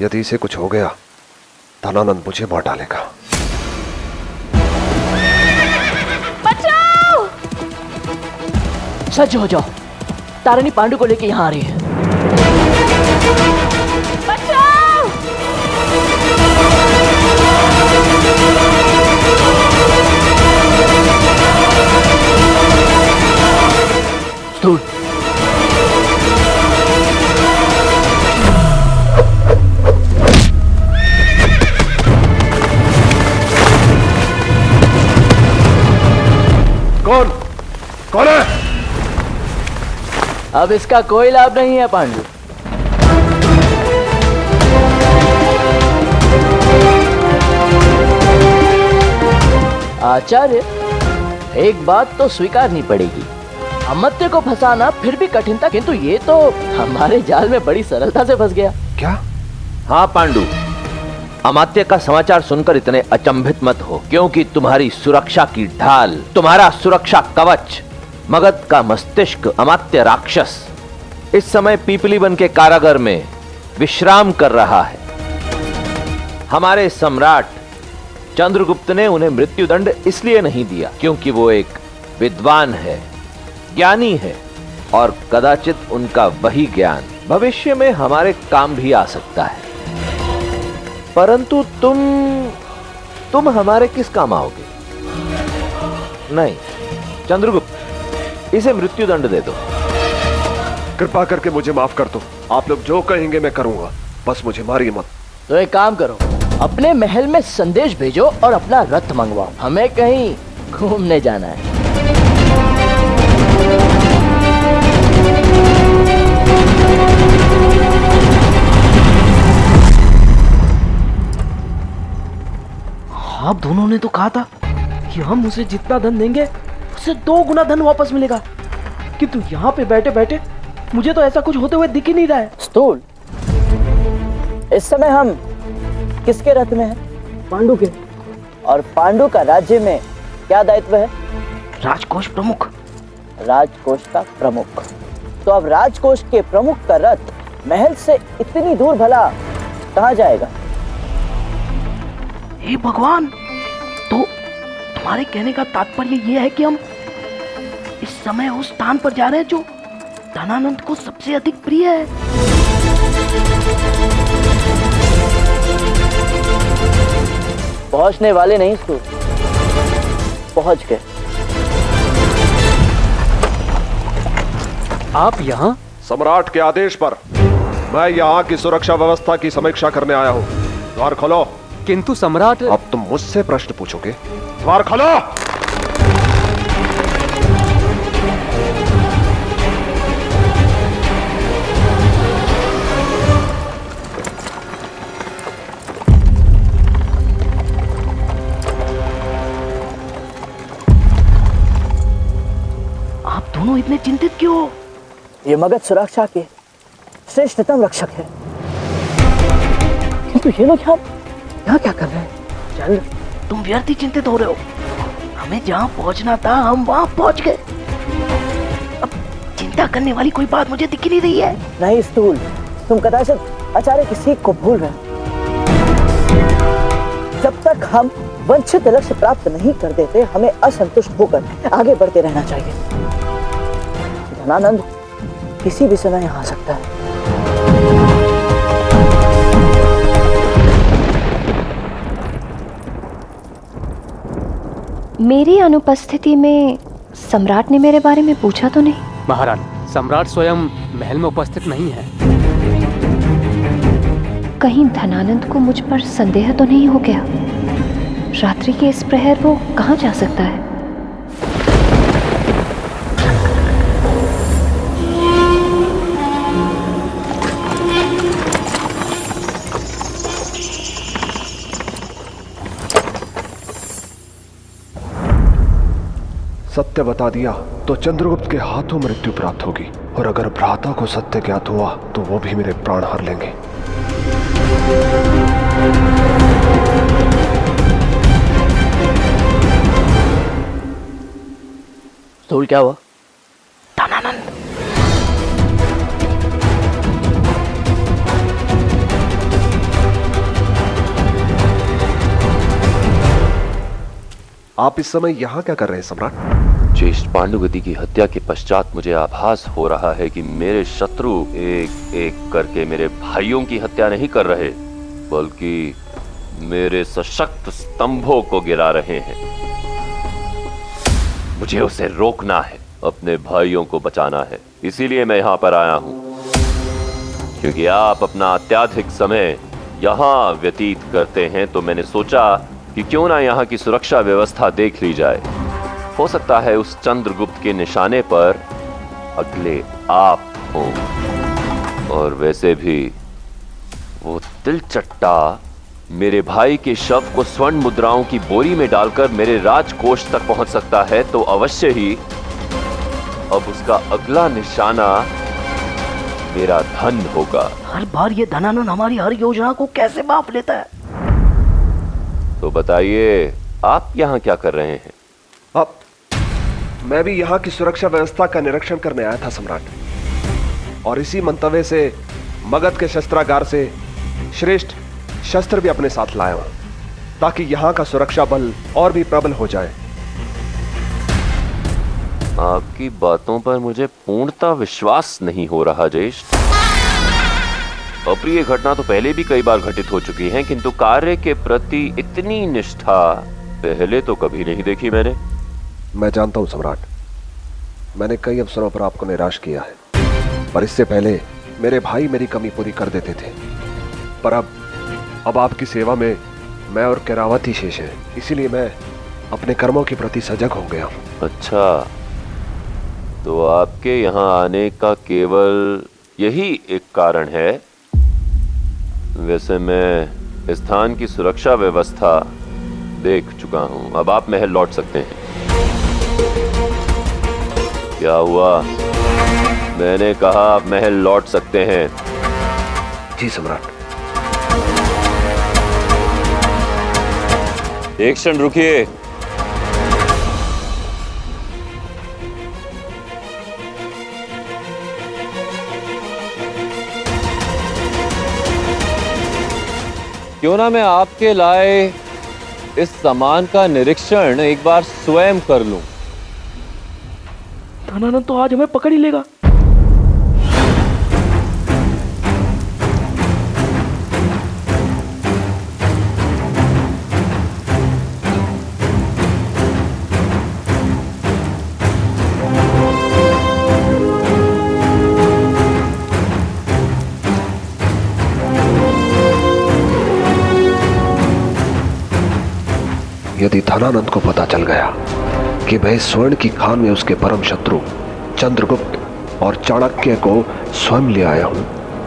यदि इसे कुछ हो गया, धनानंद मुझे मार डालेगा। बचाओ! सच हो जाओ, तारिणी पांडु को लेके यहाँ आ रही है। बचाओ! स्थूल, कौन है? अब इसका कोई लाभ नहीं है पांडु। आचार्य, एक बात तो स्वीकारनी पड़ेगी, अमात्य को फंसाना फिर भी कठिन था, किंतु ये तो हमारे जाल में बड़ी सरलता से फंस गया। क्या? हाँ पांडु, अमात्य का समाचार सुनकर इतने अचंभित मत हो, क्योंकि तुम्हारी सुरक्षा की ढाल, तुम्हारा सुरक्षा कवच, मगध का मस्तिष्क अमात्य राक्षस इस समय पीपलीवन के कारागार में विश्राम कर रहा है। हमारे सम्राट चंद्रगुप्त ने उन्हें मृत्युदंड इसलिए नहीं दिया क्योंकि वो एक विद्वान है, ज्ञानी है, और कदाचित उनका वही ज्ञान भविष्य में हमारे काम भी आ सकता है। परंतु तुम हमारे किस काम आओगे? नहीं चंद्रगुप्त, इसे मृत्युदंड दे दो। कृपा करके मुझे माफ कर दो। आप लोग जो कहेंगे मैं करूंगा, बस मुझे मारिए मत। तो एक काम करो, अपने महल में संदेश भेजो और अपना रथ मंगवाओ, हमें कहीं घूमने जाना है। आप दोनों ने तो कहा था कि हम उसे जितना धन देंगे उससे 2 गुना धन वापस मिलेगा, किंतु यहाँ पे बैठे बैठे मुझे तो ऐसा कुछ होते हुए दिख ही नहीं रहा है। स्थूल, इस समय हम किसके रथ में हैं? पांडु के। और पांडु का राज्य में क्या दायित्व है? राजकोष प्रमुख। राजकोष का प्रमुख। तो अब राजकोष के प्रमुख का रथ महल से इतनी दूर भला कहाँ जाएगा? हे भगवान, तो तुम्हारे कहने का तात्पर्य यह है कि हम इस समय उस स्थान पर जा रहे हैं जो धनानंद को सबसे अधिक प्रिय है। पहुंचने वाले नहीं स्थूल, पहुंच गए। आप यहाँ? सम्राट के आदेश पर मैं यहाँ की सुरक्षा व्यवस्था की समीक्षा करने आया हूँ। द्वार खोलो। किंतु सम्राट। अब तुम मुझसे प्रश्न पूछोगे? द्वार खोलो। आप दोनों इतने चिंतित क्यों हो? ये मगध सुरक्षा के श्रेष्ठतम रक्षक है, किंतु ये लोग यहाँ क्या कर रहे हैं? चल, तुम व्यर्थ ही चिंतित हो रहे हो। हमें जहाँ पहुँचना था हम वहाँ पहुँच गए। अब चिंता करने वाली कोई बात मुझे दिख ही नहीं रही है। नहीं स्थूल, तुम कदाचित आचार्य की सीख को भूल रहे हो। जब तक हम वांछित लक्ष्य प्राप्त नहीं कर देते, हमें असंतुष्ट होकर आगे बढ़ते रहना चाहिए। धनानंद किसी भी समय यहाँ आ सकता है। मेरी अनुपस्थिति में सम्राट ने मेरे बारे में पूछा तो नहीं? महाराज, सम्राट स्वयं महल में उपस्थित नहीं है। कहीं धनानंद को मुझ पर संदेह तो नहीं हो गया? रात्रि के इस प्रहर वो कहाँ जा सकता है? सत्य बता दिया तो चंद्रगुप्त के हाथों मृत्यु प्राप्त होगी, और अगर भ्राता को सत्य ज्ञात हुआ तो वो भी मेरे प्राण हर लेंगे। स्थूल, क्या हुआ? धनानंद। आप इस समय यहाँ क्या कर रहे हैं सम्राट? ज्येष्ठ पांडुगति की हत्या के पश्चात मुझे आभास हो रहा है कि मेरे शत्रु एक एक करके मेरे भाइयों की हत्या नहीं कर रहे, बल्कि मेरे सशक्त स्तंभों को गिरा रहे हैं। मुझे उसे रोकना है, अपने भाइयों को बचाना है। इसीलिए मैं यहाँ पर आया हूँ, क्योंकि आप अपना अत्याधिक समय यहाँ व्यतीत करते हैं, तो मैंने सोचा कि क्यों ना यहाँ की सुरक्षा व्यवस्था देख ली जाए। हो सकता है उस चंद्रगुप्त के निशाने पर अगले आप हों। और वैसे भी वो तिलचट्टा मेरे भाई के शव को स्वर्ण मुद्राओं की बोरी में डालकर मेरे राजकोष तक पहुंच सकता है, तो अवश्य ही अब उसका अगला निशाना मेरा धन होगा। हर बार ये धनानंद हमारी हर योजना को कैसे बाप लेता है? तो बताइए, आप यहाँ क्या कर रहे हैं? अब मैं भी यहाँ की सुरक्षा व्यवस्था का निरीक्षण करने आया था सम्राट, और इसी मंतव्य से मगध के शस्त्रागार से श्रेष्ठ शस्त्र भी अपने साथ लाया हूं, ताकि यहाँ का सुरक्षा बल और भी प्रबल हो जाए। आपकी बातों पर मुझे पूर्णतः विश्वास नहीं हो रहा ज्येष्ठ। अप्रिय घटना तो पहले भी कई बार घटित हो चुकी है, किंतु कार्य के प्रति इतनी निष्ठा पहले तो कभी नहीं देखी मैंने। मैं जानता हूं सम्राट, मैंने कई अवसरों पर आपको निराश किया है, पर इससे पहले मेरे भाई मेरी कमी पूरी कर देते थे। पर अब आपकी सेवा में मैं और केरावत ही शेष है, इसीलिए मैं अपने कर्मों के प्रति सजग हो गया हूं। अच्छा, तो आपके यहाँ आने का केवल यही एक कारण है? वैसे मैं स्थान की सुरक्षा व्यवस्था देख चुका हूं, अब आप महल लौट सकते हैं। क्या हुआ? मैंने कहा आप महल लौट सकते हैं। जी सम्राट। एक क्षण रुकिए। क्यों ना मैं आपके लाए इस सामान का निरीक्षण एक बार स्वयं कर लूं। धनानंद तो आज हमें पकड़ ही लेगा। यदि धनानंद को पता चल गया कि मैं इस स्वर्ण की खान में उसके परम शत्रु चंद्रगुप्त और चाणक्य को स्वयं ले आया हूं,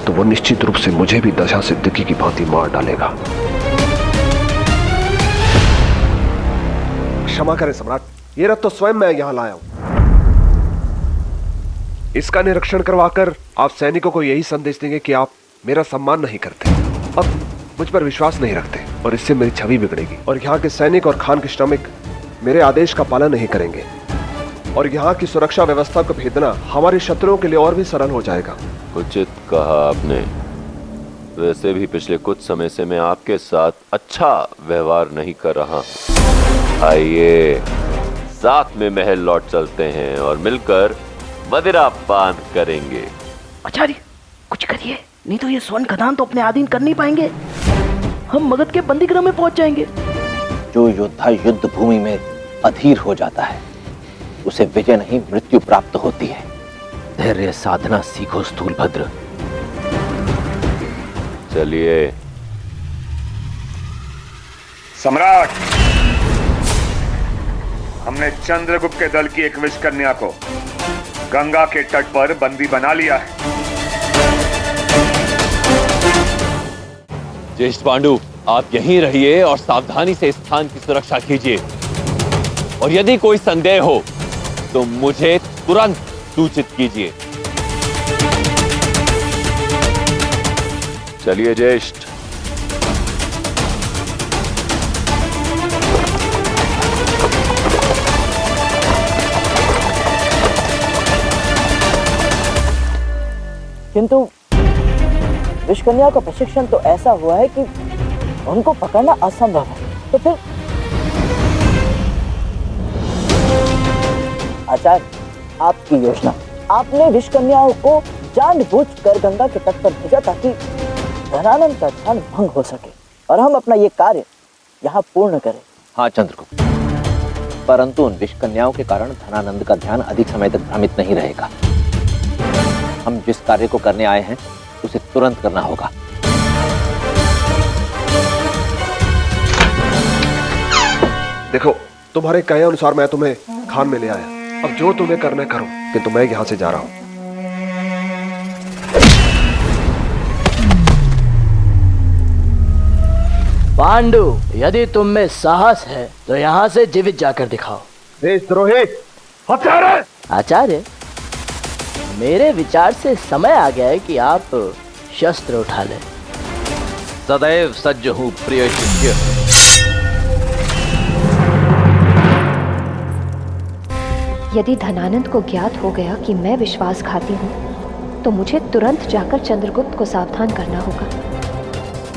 तो वो निश्चित रूप से मुझे भी दशा सिद्धिकी की भांति मार डालेगा। क्षमा करें सम्राट, ये रथ तो स्वयं मैं यहां लाया हूं। इसका निरीक्षण करवाकर आप सैनिकों को यही संदेश देंगे कि आप मेरा सम्मान नहीं करते, अब मुझ पर विश्वास नहीं रखते, और इससे मेरी छवि बिगड़ेगी, और यहाँ के सैनिक और खान के श्रमिक मेरे आदेश का पालन नहीं करेंगे, और यहाँ की सुरक्षा व्यवस्था को भेदना हमारे शत्रुओं के लिए और भी सरल हो जाएगा। उचित कहा आपने। वैसे भी पिछले कुछ समय से मैं आपके साथ अच्छा व्यवहार नहीं कर रहा हूं। आइए साथ में महल लौट चलते हैं और मिलकर मदिरा पान करेंगे। आचार्य कुछ करिए, नहीं तो ये स्वर्ण खदान तो अपने अधीन कर नहीं पाएंगे। हम मगध के बंदीगृह में पहुंच जाएंगे। जो योद्धा युद्ध भूमि में अधीर हो जाता है, उसे विजय नहीं मृत्यु प्राप्त होती है। धैर्य साधना सीखो स्थूलभद्र। चलिए। सम्राट, हमने चंद्रगुप्त के दल की एक विषकन्या को गंगा के तट पर बंदी बना लिया है। ज्येष्ठ पांडु, आप यहीं रहिए और सावधानी से स्थान की सुरक्षा कीजिए, और यदि कोई संदेह हो तो मुझे तुरंत सूचित कीजिए। चलिए ज्येष्ठ। किंतु विषकन्या का प्रशिक्षण तो ऐसा हुआ है कि उनको पकड़ना असंभव है, तो फिर आचार्य, आपकी योजना, आपने विष कन्याओं को जानबूझकर गंगा के तट पर भेजा ताकि धनानंद का ध्यान भंग हो सके और हम अपना ये कार्य यहाँ पूर्ण करें। हाँ चंद्रगुप्त, परंतु उन विष कन्याओं के कारण धनानंद का ध्यान अधिक समय तक भ्रमित नहीं रहेगा। हम जिस कार्य को करने आए हैं उसे तुरंत करना होगा। देखो, तुम्हारे कहे अनुसार मैं तुम्हें खान में ले आया। अब जो तुम्हें करना है करो, किंतु मैं यहां से जा रहा हूं। पांडु, यदि तुम में साहस है तो यहाँ से जीवित जाकर दिखाओ। देशद्रोही, हत्यारे! आचार्य, मेरे विचार से समय आ गया है कि आप शस्त्र उठा लें। सदैव सज्ज हूँ प्रिय शिष्य। यदि धनानंद को ज्ञात हो गया कि मैं विश्वासघाती हूँ तो मुझे तुरंत जाकर चंद्रगुप्त को सावधान करना होगा।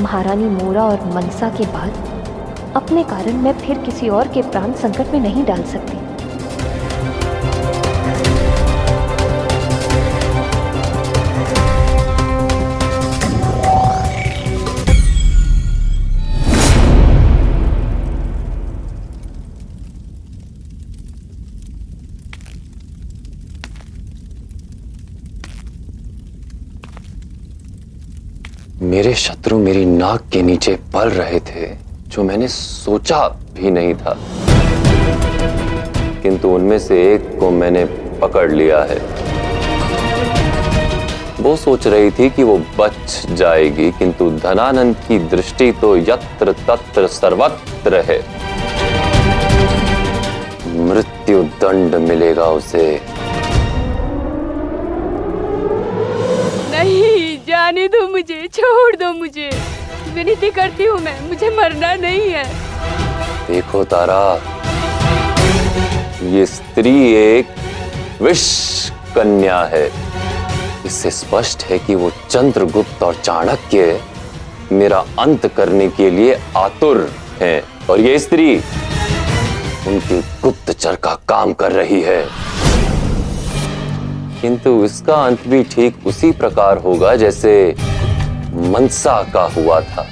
महारानी मोरा और मनसा के बाद अपने कारण मैं फिर किसी और के प्राण संकट में नहीं डाल सकती। मेरे शत्रु मेरी नाक के नीचे पल रहे थे, जो मैंने सोचा भी नहीं था, किंतु उनमें से एक को मैंने पकड़ लिया है। वो सोच रही थी कि वो बच जाएगी, किंतु धनानंद की दृष्टि तो यत्र तत्र सर्वत्र है। मृत्यु दंड मिलेगा उसे। नहीं, जाने दो मुझे, छोड़ दो मुझे, विनती करती हूँ मैं, मुझे मरना नहीं है। देखो तारा, ये स्त्री एक विष कन्या है। इससे स्पष्ट है कि वो चंद्रगुप्त और चाणक्य मेरा अंत करने के लिए आतुर हैं, और ये स्त्री उनके गुप्तचर का काम कर रही है। किंतु इसका अंत भी ठीक उसी प्रकार होगा जैसे मनसा का हुआ था।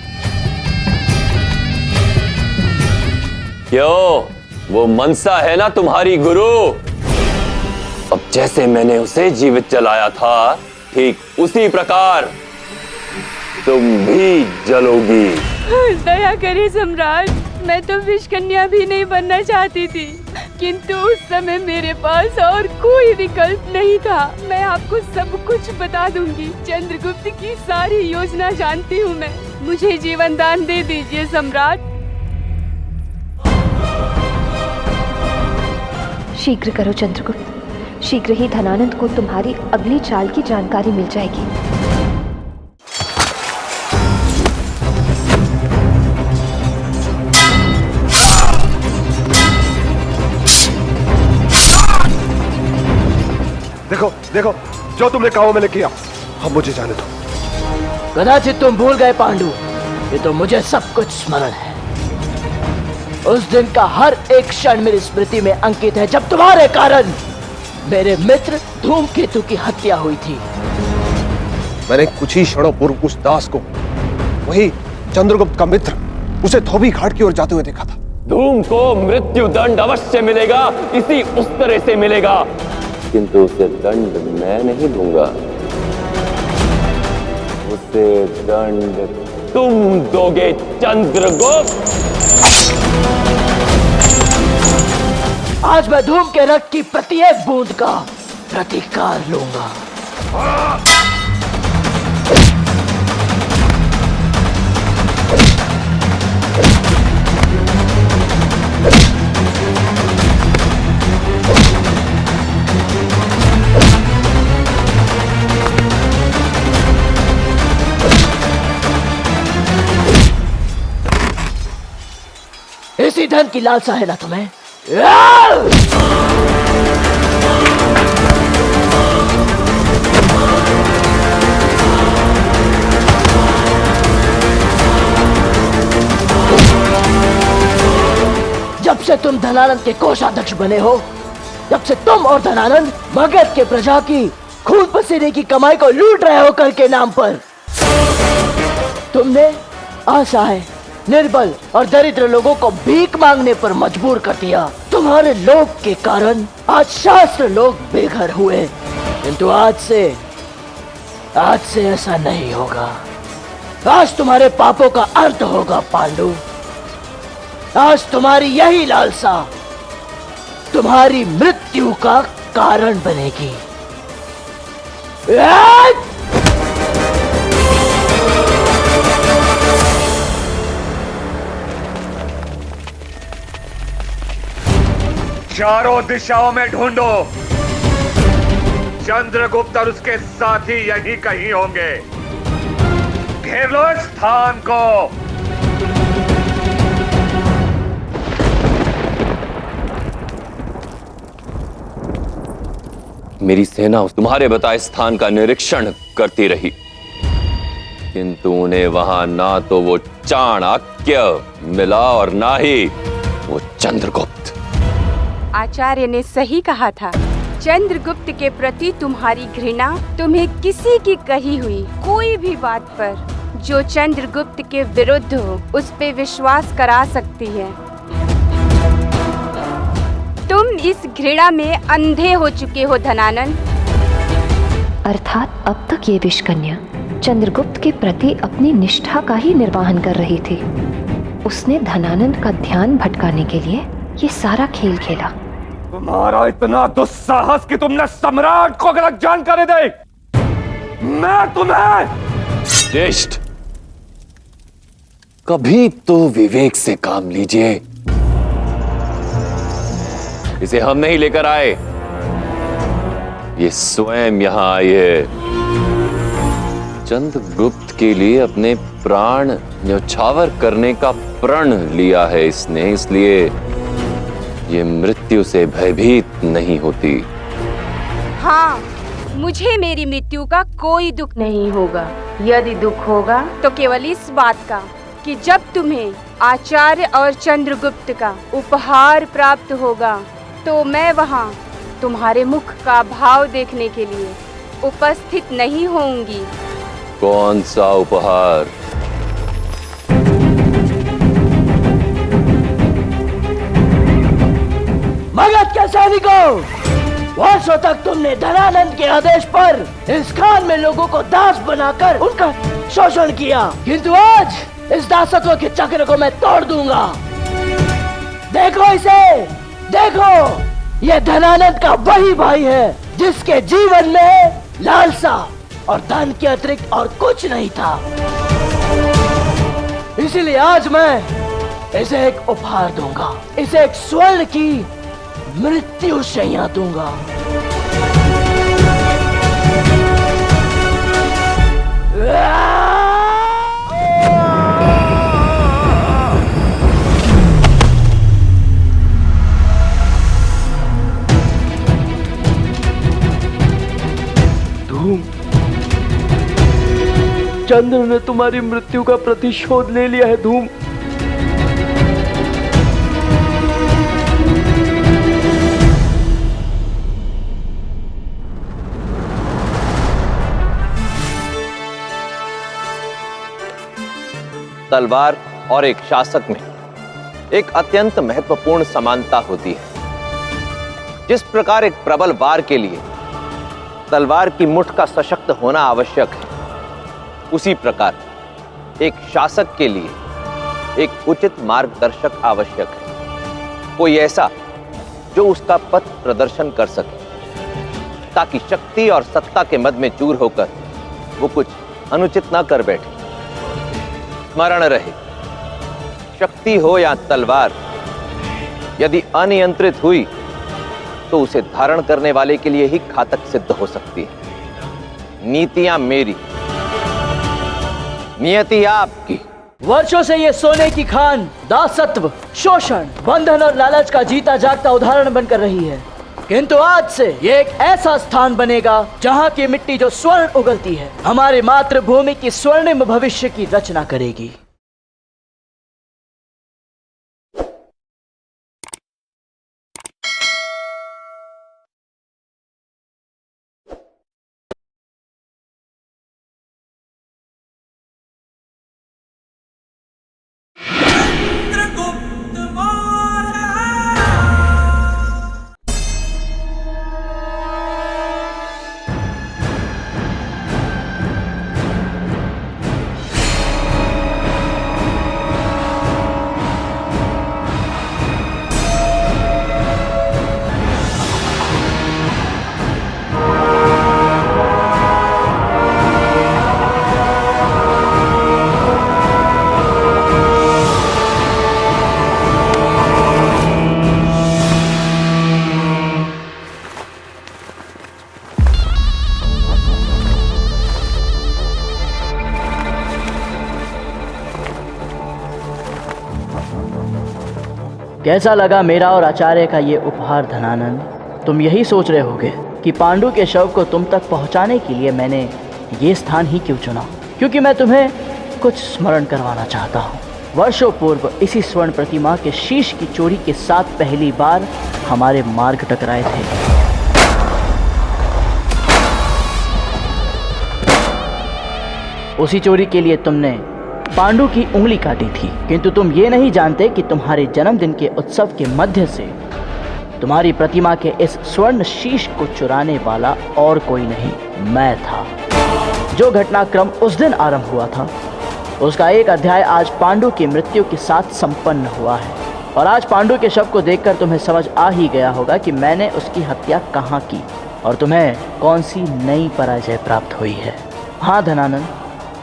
क्यों? वो मनसा है ना तुम्हारी गुरु। अब जैसे मैंने उसे जीवित जलाया था, ठीक उसी प्रकार तुम भी जलोगी। दया करे सम्राट, मैं तो विष कन्या भी नहीं बनना चाहती थी, किंतु उस समय मेरे पास और कोई विकल्प नहीं था। मैं आपको सब कुछ बता दूंगी, चंद्रगुप्त की सारी योजना जानती हूँ मैं। मुझे जीवन दान दे दीजिए सम्राट। शीघ्र करो चंद्रगुप्त, शीघ्र ही धनानंद को तुम्हारी अगली चाल की जानकारी मिल जाएगी। देखो देखो, जो तुमने कहा वो मैंने किया। अब मुझे जाने दो। कदाचित तुम भूल गए पांडु, ये तो मुझे सब कुछ स्मरण है। उस दिन का हर एक क्षण मेरी स्मृति में अंकित है, जब तुम्हारे कारण मेरे मित्र धूमकेतु की हत्या हुई थी। मैंने कुछ ही क्षणों पूर्व उस दास को, वही चंद्रगुप्त का मित्र, उसे धोबी घाट की ओर जाते हुए देखा था। धूम को मृत्यु दंड अवश्य मिलेगा, इसी उस तरह से मिलेगा, किंतु उसे दंड मैं नहीं दूंगा, उसे दंड तुम दोगे चंद्रगुप्त। आज मैं धूम के रक्त की प्रत्येक बूंद का प्रतिकार लूंगा। इसी धन की लालसा है ना तुम्हें? जब से तुम धनानंद के कोषाध्यक्ष बने हो, जब से तुम और धनानंद मगध के प्रजा की खून पसीने की कमाई को लूट रहे हो कर के नाम पर। तुमने असहाय, निर्बल और दरिद्र लोगों को भीख मांगने पर मजबूर कर दिया। तुम्हारे लोभ के कारण आज शास्त्र लोग बेघर हुए, किंतु आज से ऐसा नहीं होगा। आज तुम्हारे पापों का अंत होगा पांडु। आज तुम्हारी यही लालसा तुम्हारी मृत्यु का कारण बनेगी। चारों दिशाओं में ढूंढो, चंद्रगुप्त और उसके साथी यहीं कहीं होंगे। घेर लो इस स्थान को। मेरी सेना उस तुम्हारे बताए स्थान का निरीक्षण करती रही, किंतु उन्हें वहां ना तो वो चाणक्य मिला और ना ही वो चंद्रगुप्त। आचार्य ने सही कहा था। चंद्रगुप्त के प्रति तुम्हारी घृणा तुम्हें किसी की कही हुई कोई भी बात पर जो चंद्रगुप्त के विरुद्ध हो उस पे विश्वास करा सकती है। तुम इस घृणा में अंधे हो चुके हो धनानंद। अर्थात अब तक ये विषकन्या चंद्रगुप्त के प्रति अपनी निष्ठा का ही निर्वाहन कर रही थी। उसने धनानंद का ध्यान भटकाने के लिए ये सारा खेल खेला। तुम्हारा इतना दुस्साहस कि तुमने सम्राट को गलत जानकारी दी। मैं तुम्हें ज्येष्ठ, कभी तो विवेक से काम लीजिए। इसे हम नहीं लेकर आए, ये स्वयं यहां आई है। चंद्रगुप्त के लिए अपने प्राण न्यौछावर करने का प्रण लिया है इसने, इसलिए ये मृत्यु से भयभीत नहीं होती। हाँ, मुझे मेरी मृत्यु का कोई दुख नहीं होगा। यदि दुख होगा तो केवल इस बात का कि जब तुम्हें आचार्य और चंद्रगुप्त का उपहार प्राप्त होगा तो मैं वहाँ तुम्हारे मुख का भाव देखने के लिए उपस्थित नहीं होंगी। कौन सा उपहार? मगध के सैनिकों, वर्षों तक तुमने धनानंद के आदेश पर इस खान में लोगों को दास बनाकर उनका शोषण किया, किंतु आज इस दासत्व के चक्र को मैं तोड़ दूंगा। देखो इसे, देखो, ये धनानंद का वही भाई है जिसके जीवन में लालसा और धन के अतिरिक्त और कुछ नहीं था। इसीलिए आज मैं इसे एक उपहार दूंगा, इसे एक स्वर्ण की मृत्यु शैया दूंगा। धूम, चंद्र ने तुम्हारी मृत्यु का प्रतिशोध ले लिया है धूम। तलवार और एक शासक में एक अत्यंत महत्वपूर्ण समानता होती है। जिस प्रकार एक प्रबल वार के लिए तलवार की मुठ का सशक्त होना आवश्यक है, उसी प्रकार एक शासक के लिए एक उचित मार्गदर्शक आवश्यक है। कोई ऐसा जो उसका पथ प्रदर्शन कर सके, ताकि शक्ति और सत्ता के मद में चूर होकर वो कुछ अनुचित ना कर बैठे। स्मरण रहे, शक्ति हो या तलवार, यदि अनियंत्रित हुई तो उसे धारण करने वाले के लिए ही घातक सिद्ध हो सकती है। नीतियां मेरी, नियति आपकी। वर्षों से ये सोने की खान दासत्व, शोषण, बंधन और लालच का जीता जागता उदाहरण बनकर रही है, किंतु आज से ये एक ऐसा स्थान बनेगा जहाँ की मिट्टी जो स्वर्ण उगलती है, हमारी मातृभूमि की स्वर्णिम भविष्य की रचना करेगी। कैसा लगा मेरा और आचार्य का ये उपहार धनानंद? तुम यही सोच रहे होगे कि पांडु के शव को तुम तक पहुंचाने के लिए मैंने ये स्थान ही क्यों चुना? क्योंकि मैं तुम्हें कुछ स्मरण करवाना चाहता हूँ। वर्षों पूर्व इसी स्वर्ण प्रतिमा के शीश की चोरी के साथ पहली बार हमारे मार्ग टकराए थे। उसी चोरी के लिए तुमने पांडु की उंगली काटी थी, किंतु तुम ये नहीं जानते कि तुम्हारे जन्मदिन के उत्सव के मध्य से तुम्हारी प्रतिमा के इस स्वर्ण शीश को चुराने वाला और कोई नहीं, मैं था। जो घटनाक्रम उस दिन आरंभ हुआ था उसका एक अध्याय आज पांडु की मृत्यु के साथ संपन्न हुआ है। और आज पांडु के शव को देखकर तुम्हें समझ आ ही गया होगा कि मैंने उसकी हत्या कहाँ की और तुम्हें कौन सी नई पराजय प्राप्त हुई है। हाँ धनानंद,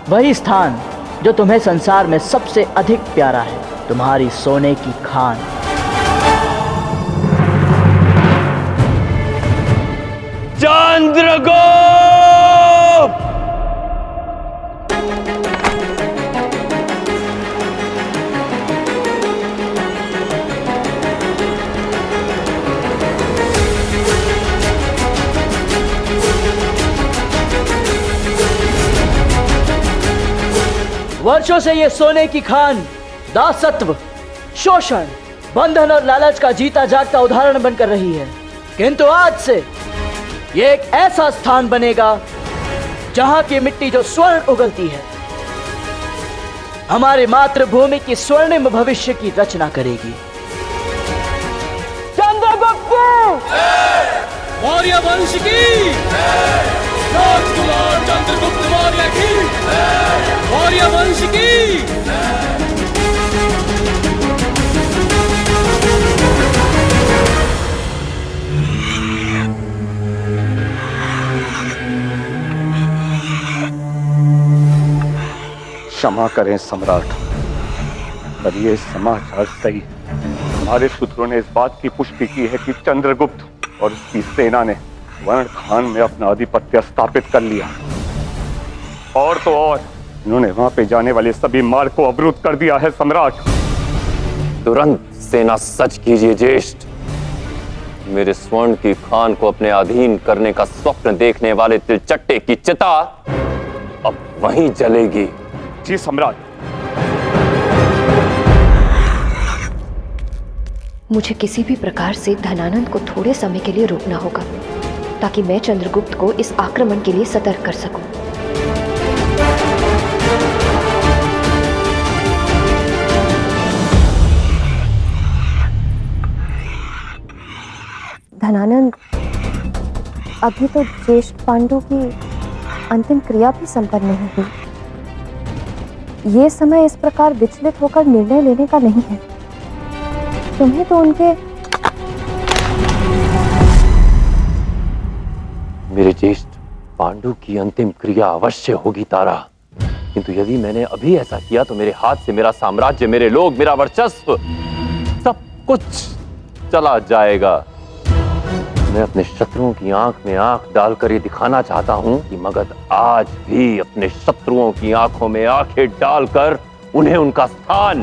वही स्थान जो तुम्हें संसार में सबसे अधिक प्यारा है, तुम्हारी सोने की खान। चंद्रगुप्त! वर्षों से ये सोने की खान दासत्व, शोषण, बंधन और लालच का जीता जागता उदाहरण बनकर रही है, किंतु आज से ये एक ऐसा स्थान बनेगा जहां की मिट्टी जो स्वर्ण उगलती है हमारी मातृभूमि की स्वर्णिम भविष्य की रचना करेगी। चंद्रगुप्त मौर्य वंश की, राजकुमार चंद्रगुप्त मौर्य की, मौर्य वंश की। क्षमा करें सम्राट, पर ये समाचार सही है। हमारे सूत्रों ने इस बात की पुष्टि की है कि चंद्रगुप्त और उसकी सेना ने वर्ण खान में अपना आधिपत्य स्थापित कर लिया, और तो और इन्होंने वहां पे जाने वाले सभी मार्ग को अवरुद्ध कर दिया है सम्राट। तुरंत सेना सच कीजिए ज्येष्ठ। मेरे स्वर्ण की खान को अपने अधीन करने का स्वप्न देखने वाले तिलचट्टे की चिता अब वहीं जलेगी। जी सम्राट। मुझे किसी भी प्रकार से धनानंद को थोड़े समय के लिए रोकना होगा ताकि मैं चंद्रगुप्त को इस आक्रमण के लिए सतर्क कर सकूं। धनानंद, अभी तो ज्येष्ठ पांडु की अंतिम क्रिया भी संपन्न नहीं हुई। ये समय इस प्रकार विचलित होकर निर्णय लेने का नहीं है। तुम्हें तो उनके मेरे ज्येष्ठ पांडु की अंतिम क्रिया अवश्य होगी तारा, किंतु यदि मैंने अभी ऐसा किया तो मेरे हाथ से मेरा साम्राज्य, मेरे लोग, मेरा वर्चस्व सब कुछ चला जाएगा। मैं अपने शत्रुओं की आंख में आंख डालकर ये दिखाना चाहता हूं कि मगध आज भी अपने शत्रुओं की आंखों में आंखें डालकर उन्हें उनका स्थान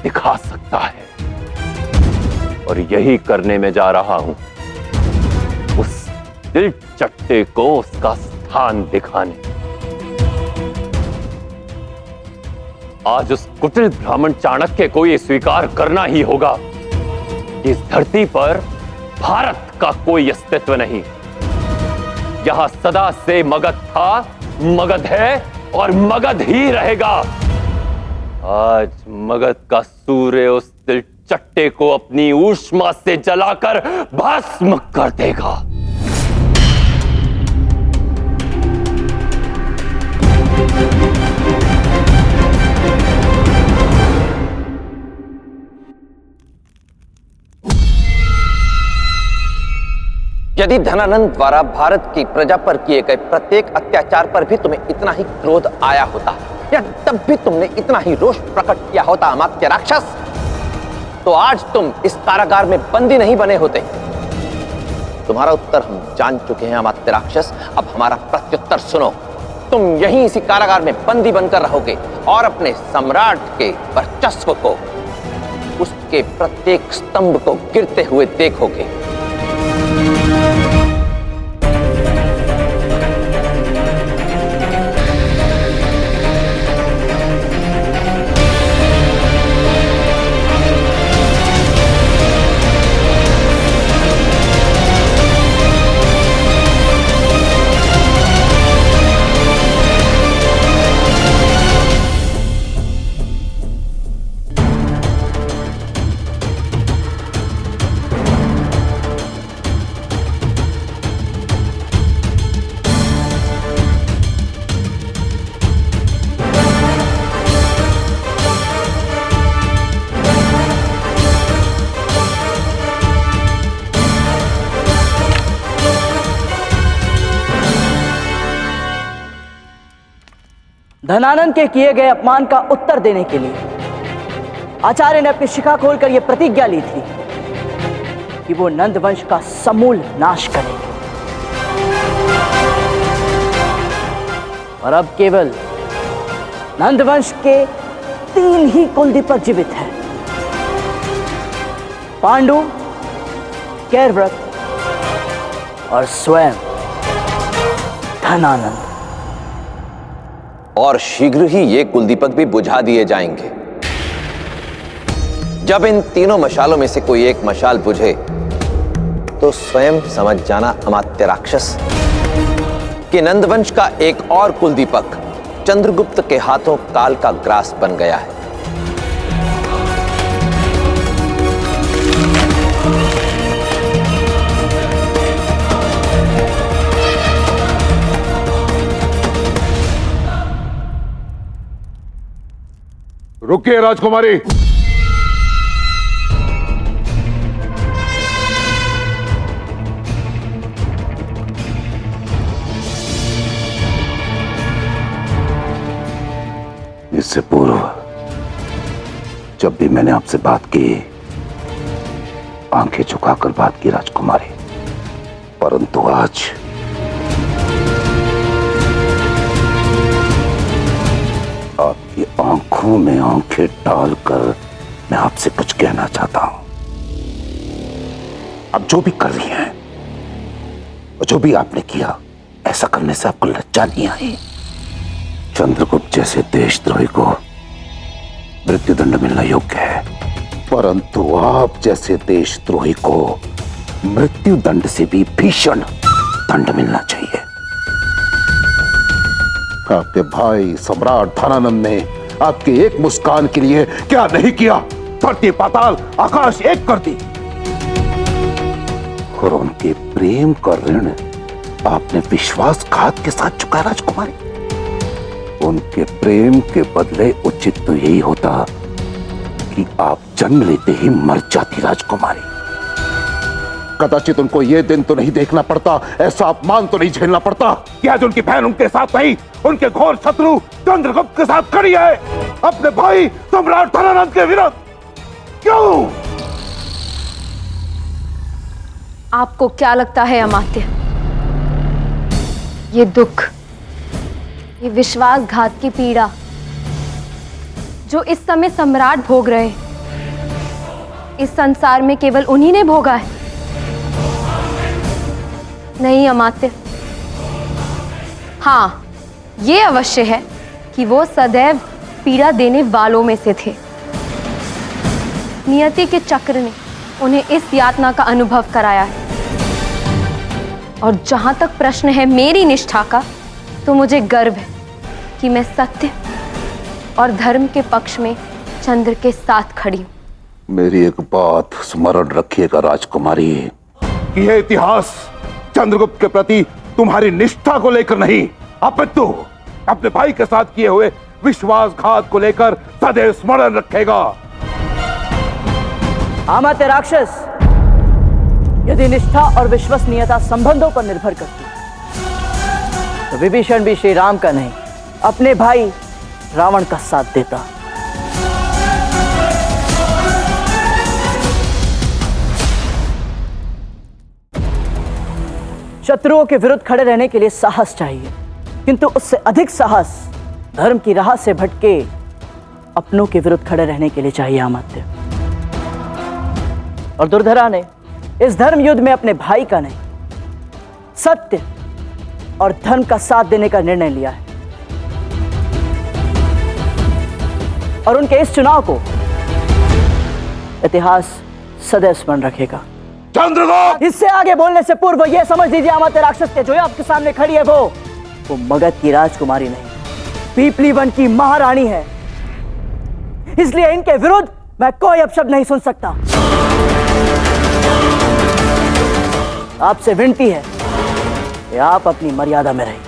दिखा सकता है, और यही करने में जा रहा हूं, उस तिलचट्टे को उसका स्थान दिखाने। आज उस कुटिल ब्राह्मण चाणक्य को यह स्वीकार करना ही होगा कि इस धरती पर भारत का कोई अस्तित्व नहीं। यहां सदा से मगध था, मगध है और मगध ही रहेगा। आज मगध का सूर्य उस तिलचट्टे को अपनी ऊष्मा से जलाकर भस्म कर देगा। यदि धनानंद द्वारा भारत की प्रजा पर किए गए प्रत्येक अत्याचार पर भी तुम्हें इतना ही क्रोध आया होता, या तब भी तुमने इतना ही रोष प्रकट किया होता अमात्य राक्षस, तो आज तुम इस कारागार में बंदी नहीं बने होते। तुम्हारा उत्तर हम जान चुके हैं अमात्य राक्षस। अब हमारा प्रत्युत्तर सुनो। तुम यहीं इसी कारागार में बंदी बनकर रहोगे और अपने सम्राट के वर्चस्व को, उस के प्रत्येक स्तंभ को गिरते हुए देखोगे। धनानंद के किए गए अपमान का उत्तर देने के लिए आचार्य ने अपनी शिखा खोलकर यह प्रतिज्ञा ली थी कि वो नंद वंश का समूल नाश करेंगे। और अब केवल नंद वंश के 3 ही कुलदीपक जीवित हैं, पांडु, कैरव्रत और स्वयं धनानंद। और शीघ्र ही ये कुलदीपक भी बुझा दिए जाएंगे। जब इन तीनों मशालों में से कोई एक मशाल बुझे तो स्वयं समझ जाना अमात्य राक्षस कि नंदवंश का एक और कुलदीपक चंद्रगुप्त के हाथों काल का ग्रास बन गया है। रुकिए राजकुमारी। इससे पूर्व जब भी मैंने आपसे बात की, आंखें झुकाकर बात की राजकुमारी, परंतु आज आपकी आंखों में आंखें डालकर मैं आपसे कुछ कहना चाहता हूं। आप जो भी कर रही हैं और जो भी आपने किया, ऐसा करने से आपको लज्जा नहीं आई? चंद्रगुप्त जैसे देशद्रोही को मृत्युदंड मिलना योग्य है, परंतु आप जैसे देशद्रोही को मृत्युदंड से भी भीषण दंड मिलना चाहिए। आपके भाई सम्राट धनानंद ने आपके एक मुस्कान के लिए क्या नहीं किया? धरती पाताल आकाश एक कर दी। और उनके प्रेम का ऋण आपने विश्वासघात के साथ चुकाया राजकुमारी। उनके प्रेम के बदले उचित तो यही होता कि आप जन्म लेते ही मर जाती राजकुमारी। कदाचित उनको यह दिन तो नहीं देखना पड़ता, ऐसा अपमान तो नहीं झेलना पड़ता कि आज उनकी बहन उनके साथ नहीं, उनके घोर शत्रु चंद्रगुप्त के साथ खड़ी है अपने भाई सम्राट धनानंद के विरुद्ध। क्यों? आपको क्या लगता है अमात्य, ये दुख, ये विश्वासघात की पीड़ा जो इस समय सम्राट भोग रहे, इस संसार में केवल उन्हीं ने भोगा है? नहीं अमात्य, हाँ, ये अवश्य है कि वो सदैव पीड़ा देने वालों में से थे। नियति के चक्र ने उन्हें इस यातना का अनुभव कराया है। और जहां तक प्रश्न है मेरी निष्ठा का, तो मुझे गर्व है कि मैं सत्य और धर्म के पक्ष में चंद्र के साथ खड़ी हूं। मेरी एक बात स्मरण रखिएगा राजकुमारी, कि यह इतिहास चंद्रगुप्त के प्रति तुम्हारी निष्ठा को लेकर नहीं, अपितु अपने भाई के साथ किए हुए विश्वासघात को लेकर सदैव स्मरण रखेगा। अमात्य राक्षस, यदि निष्ठा और विश्वसनीयता संबंधों पर निर्भर करती तो विभीषण भी श्री राम का नहीं, अपने भाई रावण का साथ देता। शत्रुओं के विरुद्ध खड़े रहने के लिए साहस चाहिए, किंतु उससे अधिक साहस धर्म की राह से भटके अपनों के विरुद्ध खड़े रहने के लिए चाहिए अमात्य। और दुर्धरा ने इस धर्म युद्ध में अपने भाई का नहीं, सत्य और धर्म का साथ देने का निर्णय लिया है। और उनके इस चुनाव को इतिहास सदैव स्मरण रखेगा। चंद्रगुप्त! इससे आगे बोलने से पूर्व यह समझ लीजिए, अमात्य राक्षस के जो आपके सामने खड़ी है वो मगध की राजकुमारी नहीं, पीपली वन की महारानी है। इसलिए इनके विरुद्ध मैं कोई अपशब्द नहीं सुन सकता। आपसे विनती है कि आप अपनी मर्यादा में रहिए।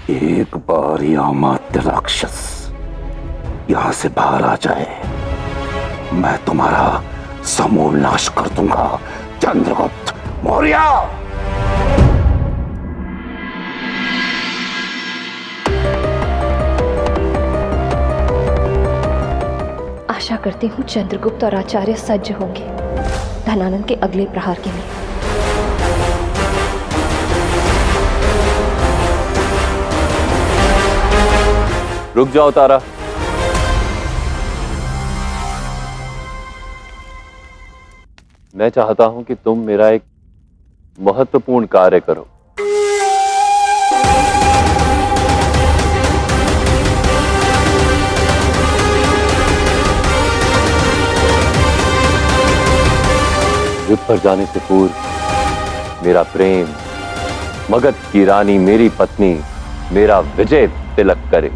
एक बार ही अमात्य राक्षस यहां से बाहर आ जाए, मैं तुम्हारा समूल नाश कर दूंगा। चंद्रगुप्त मौर्य! आशा करती हूँ चंद्रगुप्त और आचार्य सज्ज होंगे धनानंद के अगले प्रहार के लिए। रुक जाओ तारा। मैं चाहता हूं कि तुम मेरा एक महत्वपूर्ण कार्य करो। युद्ध पर जाने से पूर्व मेरा प्रेम मगध की रानी मेरी पत्नी मेरा विजय तिलक करे,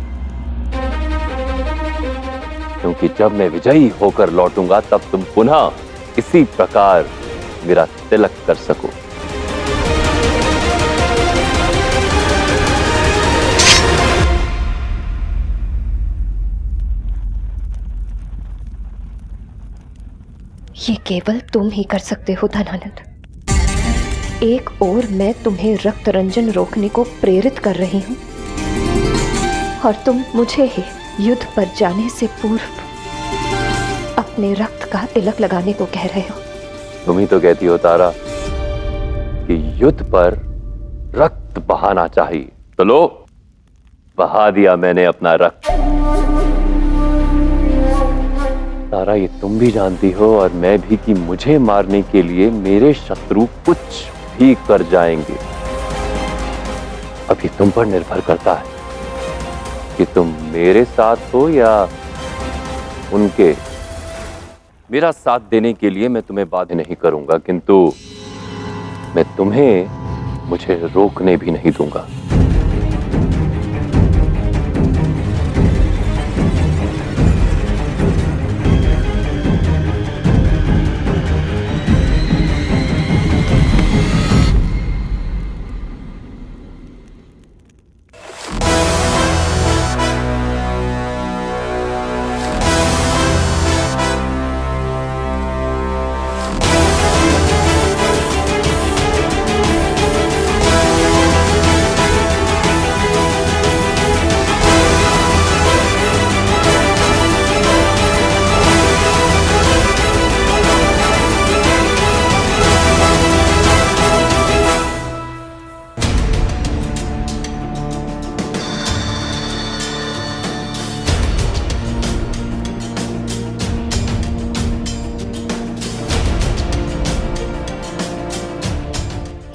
क्योंकि जब मैं विजयी होकर लौटूंगा तब तुम पुनः इसी प्रकार मेरा तिलक कर सको। ये केवल तुम ही कर सकते हो धनानंद। एक ओर मैं तुम्हें रक्त रंजन रोकने को प्रेरित कर रही हूं और तुम मुझे ही युद्ध पर जाने से पूर्व अपने रक्त का तिलक लगाने को कह रहे हो। तुम ही तो कहती हो तारा कि युद्ध पर रक्त बहाना चाहिए, तो लो बहा दिया मैंने अपना रक्त। तारा, ये तुम भी जानती हो और मैं भी कि मुझे मारने के लिए मेरे शत्रु कुछ भी कर जाएंगे। अभी तुम पर निर्भर करता है कि तुम मेरे साथ हो या उनके। मेरा साथ देने के लिए मैं तुम्हें बाध्य नहीं करूंगा, किंतु मैं तुम्हें मुझे रोकने भी नहीं दूंगा।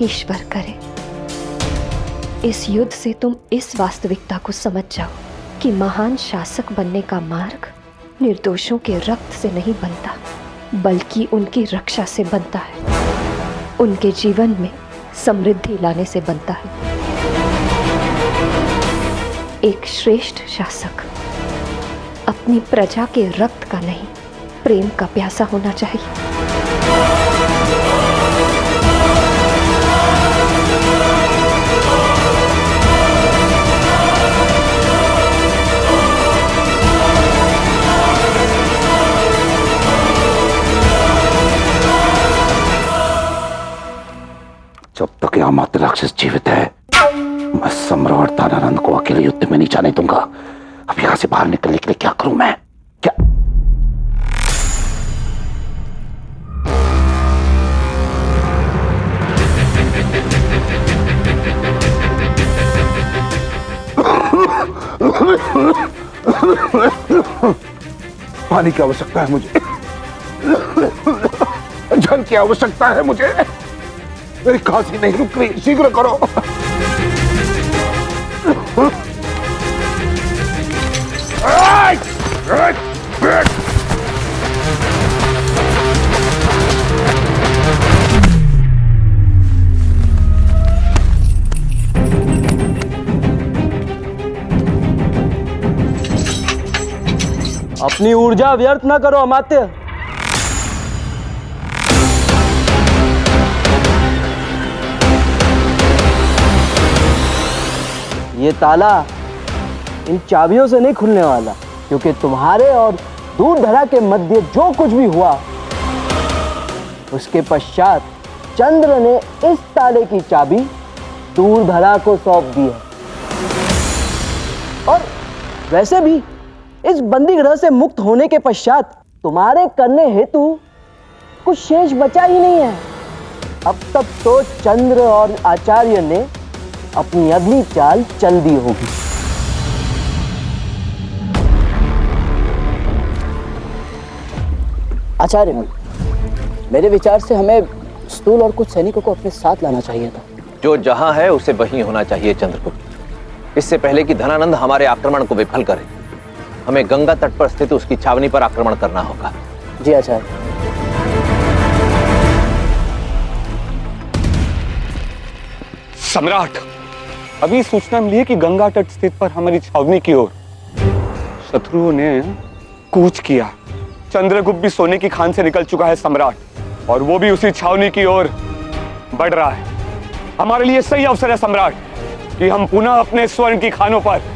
ईश्वर करे इस युद्ध से तुम इस वास्तविकता को समझ जाओ कि महान शासक बनने का मार्ग निर्दोषों के रक्त से नहीं बनता, बल्कि उनकी रक्षा से बनता है, उनके जीवन में समृद्धि लाने से बनता है। एक श्रेष्ठ शासक अपनी प्रजा के रक्त का नहीं, प्रेम का प्यासा होना चाहिए। जब तक अमात्य राक्षस जीवित है मैं सम्राट धनानंद को अकेले युद्ध में नहीं जाने दूंगा। अब यहां से बाहर निकलने के लिए क्या करूं मैं? क्या पानी की आवश्यकता है मुझे, जल की आवश्यकता है मुझे। मेरी खांसी नहीं रुक रही, शीघ्र करो। अपनी ऊर्जा व्यर्थ न करो अमात्य। ये ताला इन चाबियों से नहीं खुलने वाला, क्योंकि तुम्हारे और दूरधरा के मध्य जो कुछ भी हुआ उसके पश्चात चंद्र ने इस ताले की चाबी दूरधरा को सौंप दी है। और वैसे भी इस बंदी गृह से मुक्त होने के पश्चात तुम्हारे करने हेतु कुछ शेष बचा ही नहीं है। अब तक तो चंद्र और आचार्य ने अपनी अगली चाल चल दी होगी। आचार्य, मेरे विचार से हमें स्थूल और कुछ सैनिकों को अपने साथ लाना चाहिए था। जो जहां है उसे वहीं होना चाहिए चंद्रगुप्त। इससे पहले कि धनानंद हमारे आक्रमण को विफल करे, हमें गंगा तट पर स्थित उसकी छावनी पर आक्रमण करना होगा। जी आचार्य। सम्राट, अभी सूचना मिली है कि गंगा तट स्थित पर हमारी छावनी की ओर शत्रुओं ने कूच किया। चंद्रगुप्त भी सोने की खान से निकल चुका है सम्राट, और वो भी उसी छावनी की ओर बढ़ रहा है। हमारे लिए सही अवसर है सम्राट कि हम पुनः अपने स्वर्ण की खानों पर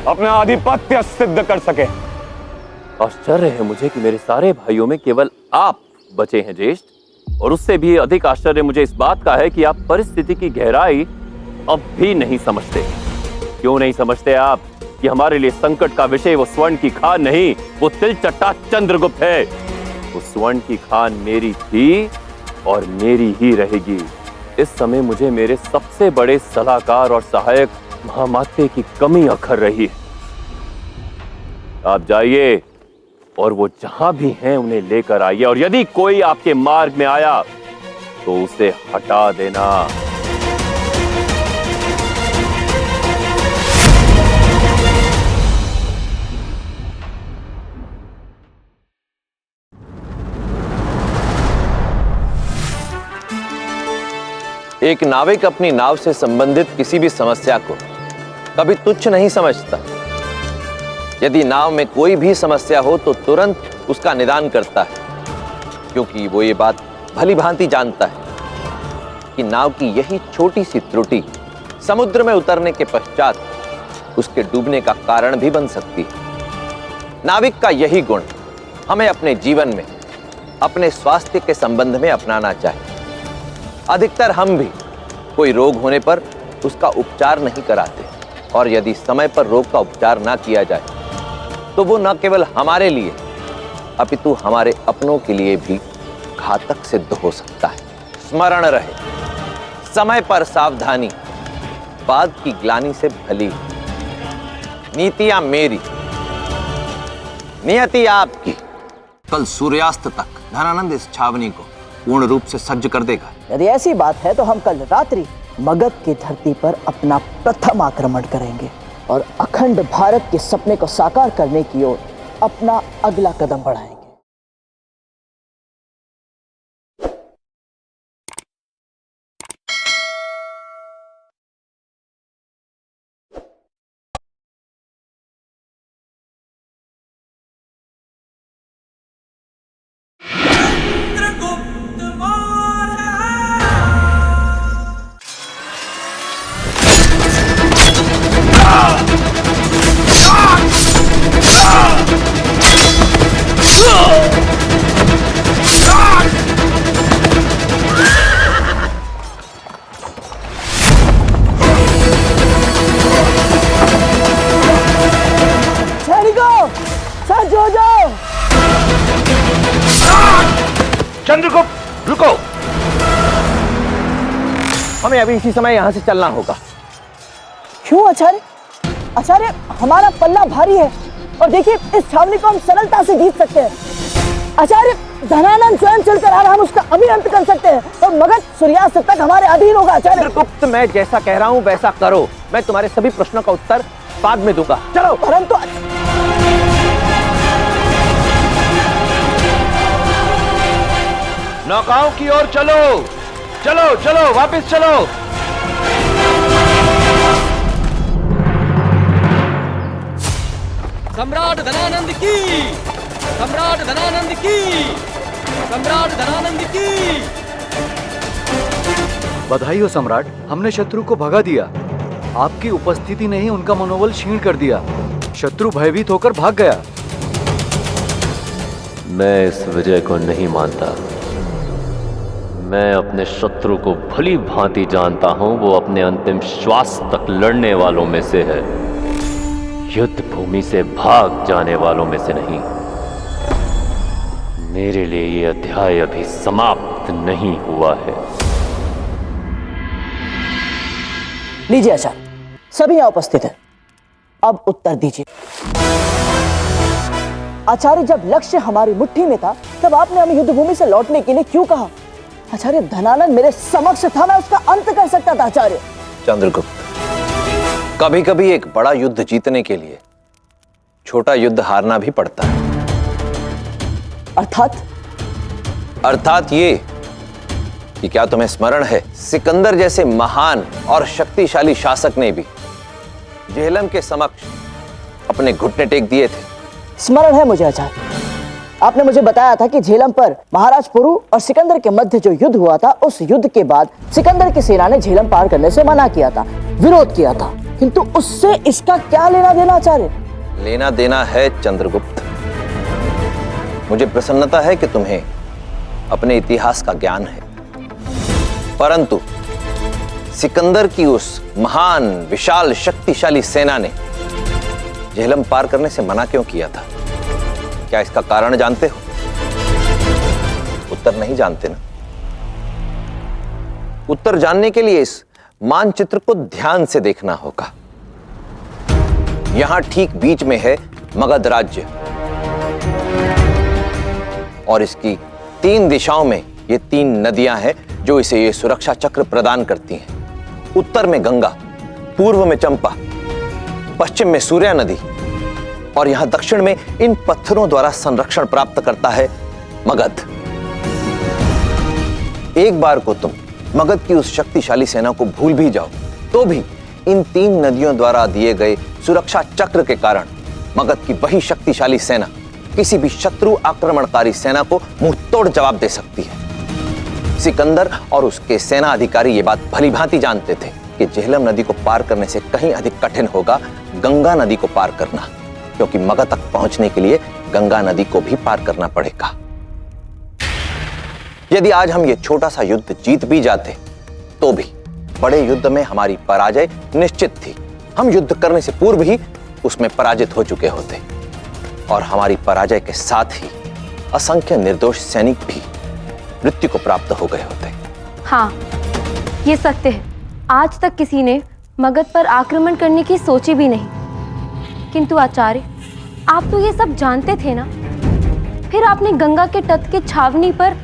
अपना आधिपत्य सिद्ध कर सके। आश्चर्य है मुझे कि मेरे सारे भाइयों में केवल आप बचे हैं ज्येष्ठ, और उससे भी अधिक आश्चर्य मुझे इस बात का है कि आप परिस्थिति की गहराई अब भी नहीं समझते। क्यों नहीं समझते आप कि हमारे लिए संकट का विषय वो स्वर्ण की खान नहीं, वो तिलचट्टा चंद्रगुप्त है। वो स्वर्ण की खान मेरी थी और मेरी ही रहेगी। इस समय मुझे मेरे सबसे बड़े सलाहकार और सहायक महामात्य की कमी अखर रही है। आप जाइए और वो जहां भी हैं उन्हें लेकर आइए, और यदि कोई आपके मार्ग में आया तो उसे हटा देना। एक नाविक अपनी नाव से संबंधित किसी भी समस्या को कभी तुच्छ नहीं समझता। यदि नाव में कोई भी समस्या हो तो तुरंत उसका निदान करता है, क्योंकि वो ये बात भली भांति जानता है कि नाव की यही छोटी सी त्रुटि समुद्र में उतरने के पश्चात उसके डूबने का कारण भी बन सकती है। नाविक का यही गुण हमें अपने जीवन में अपने स्वास्थ्य के संबंध में अपनाना चाहिए। अधिकतर हम भी कोई रोग होने पर उसका उपचार नहीं कराते, और यदि समय पर रोग का उपचार ना किया जाए तो वो न केवल हमारे लिए अपितु हमारे अपनों के लिए भी घातक सिद्ध हो सकता है। स्मरण रहे, समय पर सावधानी बाद की ग्लानि से भली। नीतियां मेरी, नियति आपकी। कल सूर्यास्त तक धनानंद इस छावनी को पूर्ण रूप से सज्ज कर देगा। यदि ऐसी बात है तो हम कल रात्रि मगध की धरती पर अपना प्रथम आक्रमण करेंगे और अखंड भारत के सपने को साकार करने की ओर अपना अगला कदम बढ़ाएंगे। रुको। हमें अभी इसी समय यहां से चलना होगा। क्यों आचार्य? आचार्य, हमारा पल्ला भारी है और देखिए इस छावनी को हम सरलता से जीत सकते हैं। आचार्य, धनानंद स्वयं चलकर आ रहा, हम उसका अभी अंत कर सकते हैं और मगध सूर्यास्त तक हमारे अधीन होगा। आचार्य चंद्रगुप्त, मैं जैसा कह रहा हूं वैसा करो। मैं तुम्हारे सभी प्रश्नों का उत्तर बाद में दूंगा। चलो। परंतु नौकाओं की ओर चलो, चलो चलो, वापस चलो। सम्राट धनानंद की, सम्राट धनानंद की, सम्राट धनानंद की। बधाई हो सम्राट, हमने शत्रु को भगा दिया। आपकी उपस्थिति ने ही उनका मनोबल क्षीण कर दिया। शत्रु भयभीत होकर भाग गया। मैं इस विजय को नहीं मानता। मैं अपने शत्रु को भली भांति जानता हूं। वो अपने अंतिम श्वास तक लड़ने वालों में से है, युद्ध भूमि से भाग जाने वालों में से नहीं। मेरे लिए ये अध्याय अभी समाप्त नहीं हुआ है। लीजिए आचार्य, सभी यहाँ उपस्थित हैं। अब उत्तर दीजिए। आचार्य, जब लक्ष्य हमारी मुट्ठी में था तब आपने हमें युद्ध भूमि से लौटने के लिए क्यों कहा? आचार्य, धनानंद मेरे समक्ष था, मैं उसका अंत कर सकता था। आचार्य चंद्रगुप्त, कभी कभी एक बड़ा युद्ध जीतने के लिए छोटा युद्ध हारना भी पड़ता है। अर्थात ये कि क्या तुम्हें स्मरण है, सिकंदर जैसे महान और शक्तिशाली शासक ने भी झेलम के समक्ष अपने घुटने टेक दिए थे। स्मरण है मुझे आचार्य। आपने मुझे बताया था कि झेलम पर महाराज पुरु और सिकंदर के मध्य जो युद्ध हुआ था, उस युद्ध के बाद सिकंदर की सेना ने झेलम पार करने से मना किया था, विरोध किया था। किंतु उससे इसका क्या लेना देना आचार्य? लेना देना है चंद्रगुप्त। मुझे प्रसन्नता है कि तुम्हें अपने इतिहास का ज्ञान है, परंतु सिकंदर की उस महान विशाल शक्तिशाली सेना ने झेलम पार करने से मना क्यों किया था? क्या इसका कारण जानते हो? उत्तर नहीं जानते ना? उत्तर जानने के लिए इस मानचित्र को ध्यान से देखना होगा। यहां ठीक बीच में है मगध राज्य और इसकी 3 दिशाओं में ये 3 नदियां हैं जो इसे ये सुरक्षा चक्र प्रदान करती हैं। उत्तर में गंगा, पूर्व में चंपा, पश्चिम में सूर्या नदी और यहां दक्षिण में इन पत्थरों द्वारा संरक्षण प्राप्त करता है मगध। एक बार को तुम मगध की उस शक्तिशाली सेना को भूल भी जाओ तो भी इन 3 नदियों द्वारा दिए गए सुरक्षा चक्र के कारण मगध की वही शक्तिशाली सेना किसी भी शत्रु आक्रमणकारी सेना को मुंहतोड़ जवाब दे सकती है। सिकंदर और उसके सेना अधिकारी ये बात भलीभांति जानते थे कि झेलम नदी को पार करने से कहीं अधिक कठिन होगा गंगा नदी को पार करना, क्योंकि मगध तक पहुंचने के लिए गंगा नदी को भी पार करना पड़ेगा। यदि आज हम ये छोटा सा युद्ध जीत भी जाते तो भी बड़े युद्ध में हमारी पराजय निश्चित थी। हम युद्ध करने से पूर्व ही उसमें पराजित हो चुके होते और हमारी पराजय के साथ ही असंख्य निर्दोष सैनिक भी मृत्यु को प्राप्त हो गए होते। हाँ, ये सत्य है। आज तक किसी ने मगध पर आक्रमण करने की सोची भी नहीं। किंतु आचार्य, आप तो ये सब जानते थे ना, फिर आपने गंगा के तट की छावनी पर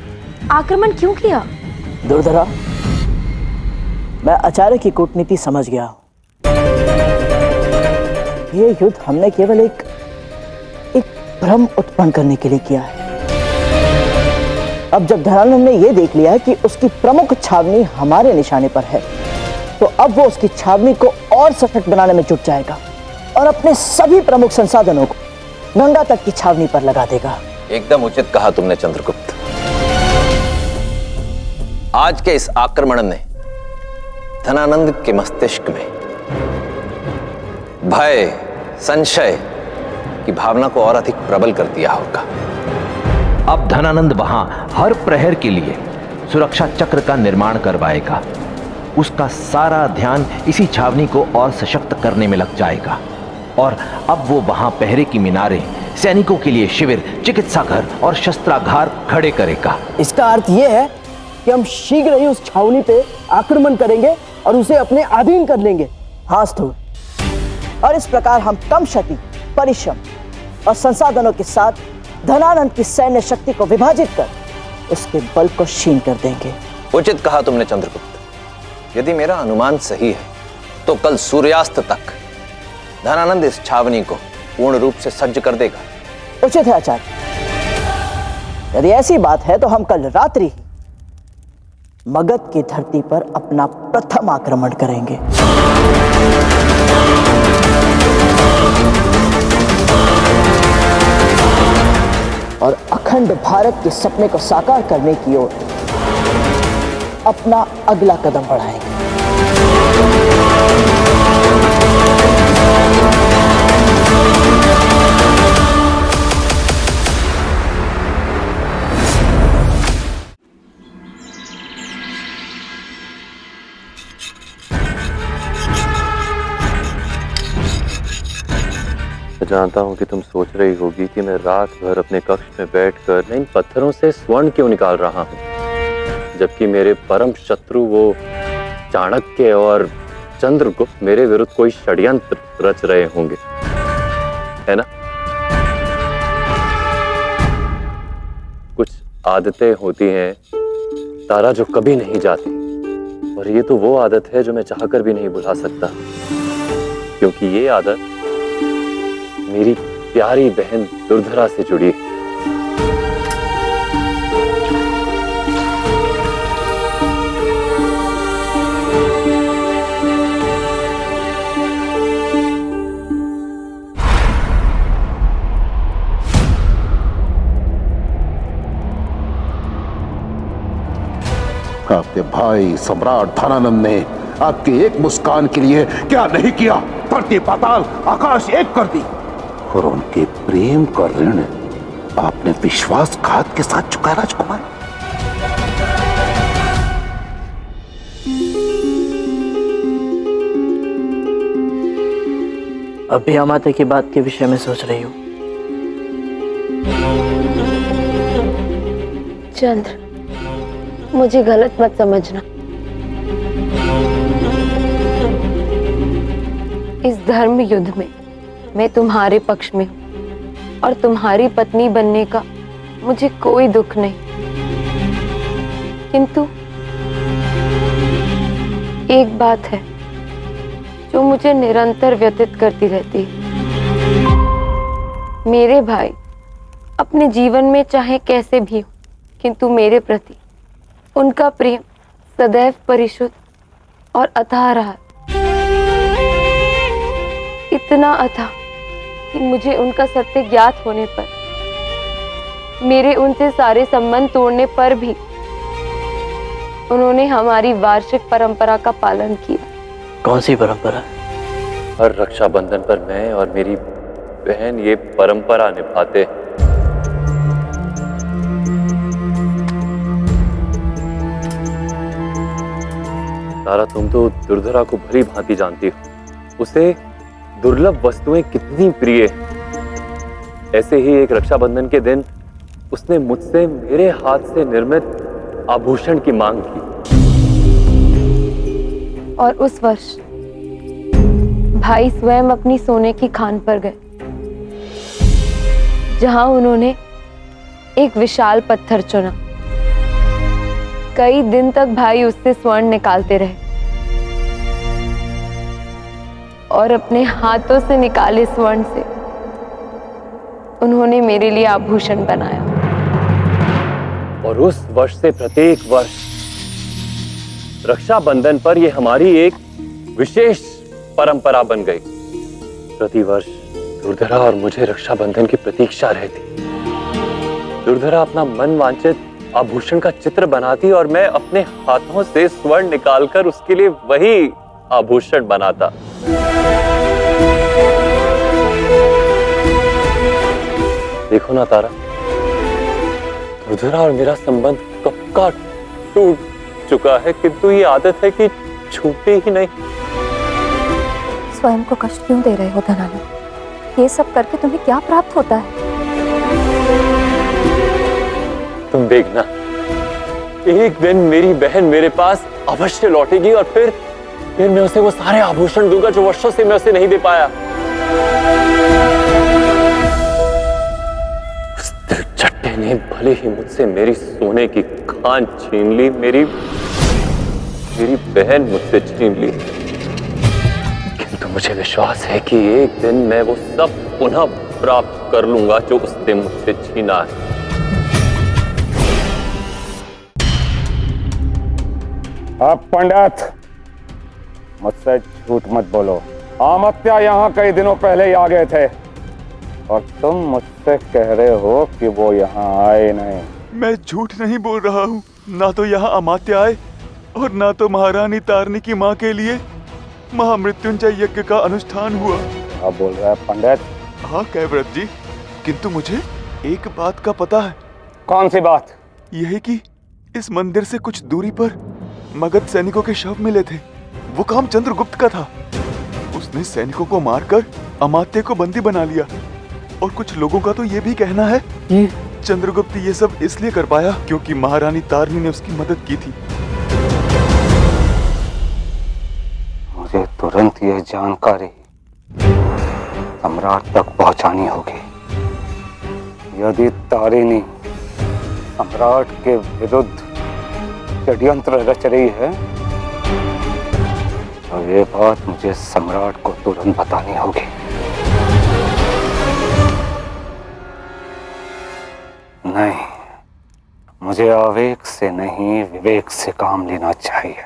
आक्रमण क्यों किया? दुर्धरा, मैं आचार्य की कूटनीति समझ गया हूं। ये युद्ध हमने केवल एक भ्रम उत्पन्न करने के लिए किया है। अब जब धनानंद ने यह देख लिया है कि उसकी प्रमुख छावनी हमारे निशाने पर है, तो अब वो उसकी छावनी को और सशक्त बनाने में जुट जाएगा और अपने सभी प्रमुख संसाधनों को गंगा तट की छावनी पर लगा देगा। एकदम उचित कहा तुमने चंद्रगुप्त। आज के इस आक्रमण ने धनानंद के मस्तिष्क में भय, संशय की भावना को और अधिक प्रबल कर दिया होगा। अब धनानंद वहां हर प्रहर के लिए सुरक्षा चक्र का निर्माण करवाएगा। उसका सारा ध्यान इसी छावनी को और सशक्त करने में लग जाएगा और अब वो वहां पहरे की मीनारें, सैनिकों के लिए शिविर, चिकित्सा घर और शस्त्रागार खड़े करेगा। इसका अर्थ यह है कि हम शीघ्र ही उस छावनी पे आक्रमण करेंगे और उसे अपने अधीन कर लेंगे। हाँ स्थूल, और इस प्रकार हम कम शक्ति, परिश्रम और संसाधनों के साथ धनानंद की सैन्य शक्ति को विभाजित कर उसके बल को क्षीण कर देंगे। उचित कहा तुमने चंद्रगुप्त। यदि मेरा अनुमान सही है तो कल सूर्यास्त तक धनानंद इस छावनी को पूर्ण रूप से सज्ज कर देगा। उचित है आचार्य। यदि ऐसी बात है तो हम कल रात्रि ही मगध की धरती पर अपना प्रथम आक्रमण करेंगे। और अखंड भारत के सपने को साकार करने की ओर अपना अगला कदम बढ़ाएंगे। मैं जानता हूँ कि तुम सोच रही होगी कि मैं रात भर अपने कक्ष में बैठकर इन पत्थरों से स्वर्ण क्यों निकाल रहा हूँ, जबकि मेरे परम शत्रु वो चाणक्य और चंद्रगुप्त मेरे विरुद्ध कोई षड्यंत्र रच रहे होंगे, है ना? कुछ आदतें होती हैं तारा जो कभी नहीं जाती, और ये तो वो आदत है जो मैं चाहकर भी नहीं भुला सकता, क्योंकि ये आदत मेरी प्यारी बहन दुर्धरा से जुड़ी है। आपके भाई सम्राट धनानंद ने आपकी एक मुस्कान के लिए क्या नहीं किया? धरती पाताल आकाश एक कर दी, और उनके प्रेम का ऋण आपने विश्वासघात के साथ चुकाया राजकुमार। अभी अमात्य की बात के विषय में सोच रही हूँ। चंद्र, मुझे गलत मत समझना। इस धर्म युद्ध में मैं तुम्हारे पक्ष में हूं और तुम्हारी पत्नी बनने का मुझे कोई दुख नहीं, किंतु एक बात है जो मुझे निरंतर व्यथित करती रहती है। मेरे भाई अपने जीवन में चाहे कैसे भी हो, किंतु मेरे प्रति उनका प्रेम सदैव परिशुद्ध और अथाह रहा, इतना अथाह कि मुझे उनका सत्य ज्ञात होने पर, मेरे उनसे सारे संबंध तोड़ने पर भी उन्होंने हमारी वार्षिक परंपरा का पालन किया। कौन सी परंपरा? हर रक्षाबंधन पर मैं और मेरी बहन ये परंपरा निभाते हैं। तारा, तुम तो दुर्धरा को भली भांति जानती हो। उसे दुर्लभ वस्तुएं कितनी प्रिय हैं। ऐसे ही एक रक्षाबंधन के दिन उसने मुझसे मेरे हाथ से निर्मित आभूषण की मांग की, और उस वर्ष भाई स्वयं अपनी सोने की खान पर गए, जहां उन्होंने एक विशाल पत्थर चुना। कई दिन तक भाई उससे स्वर्ण निकालते रहे और अपने हाथों से निकाले स्वर्ण से उन्होंने मेरे लिए आभूषण बनाया। और उस वर्ष से प्रत्येक वर्ष रक्षाबंधन पर यह हमारी एक विशेष परंपरा बन गई। प्रतिवर्ष दुर्धरा और मुझे रक्षाबंधन की प्रतीक्षा रहती। दुर्धरा अपना मन वांछित आभूषण का चित्र बनाती और मैं अपने हाथों से स्वर्ण निकालकर उसके लिए वही आभूषण बनाता। देखो ना तारा, दुर्धरा और मेरा संबंध कब का टूट चुका है, किंतु ये आदत है कि छूटे ही नहीं। स्वयं को कष्ट क्यों दे रहे हो धनानंद? ये सब करके तुम्हें क्या प्राप्त होता है? तुम देखना, एक दिन मेरी बहन मेरे पास अवश्य लौटेगी और फिर मैं उसे वो सारे आभूषण दूंगा जो वर्षों से मैं उसे नहीं दे पाया। उस दिलचट्टे ने भले ही मुझसे मेरी सोने की खान छीन ली, मेरी बहन मुझसे छीन ली, किंतु मुझे विश्वास है कि एक दिन मैं वो सब पुनः प्राप्त कर लूंगा जो उसने मुझसे छीना है। आप पंडित मुझसे झूठ मत बोलो। अमात्या यहाँ कई दिनों पहले ही आ गए थे और तुम मुझसे कह रहे हो कि वो यहाँ आए नहीं। मैं झूठ नहीं बोल रहा हूँ। ना तो यहाँ अमात्या आए और ना तो महारानी तारनी की माँ के लिए महामृत्युंजय यज्ञ का अनुष्ठान हुआ। आप बोल रहे हैं पंडित? हाँ कैव्रत जी, किंतु मुझे एक बात का पता है। कौन सी बात? यही कि इस मंदिर से कुछ दूरी पर मगध सैनिकों के शव मिले थे। वो काम चंद्रगुप्त का था। उसने सैनिकों को मारकर अमात्य को बंदी बना लिया और कुछ लोगों का तो ये भी कहना है कि चंद्रगुप्त ये सब इसलिए कर पाया क्योंकि महारानी तारनी ने उसकी मदद की थी। मुझे तुरंत यह जानकारी सम्राट तक पहुंचानी होगी। यदि तारिणी सम्राट के विरुद्ध षड्यंत्र रच रही है तो ये बात मुझे सम्राट को तुरंत बतानी होगी। नहीं, मुझे आवेग से नहीं विवेक से काम लेना चाहिए।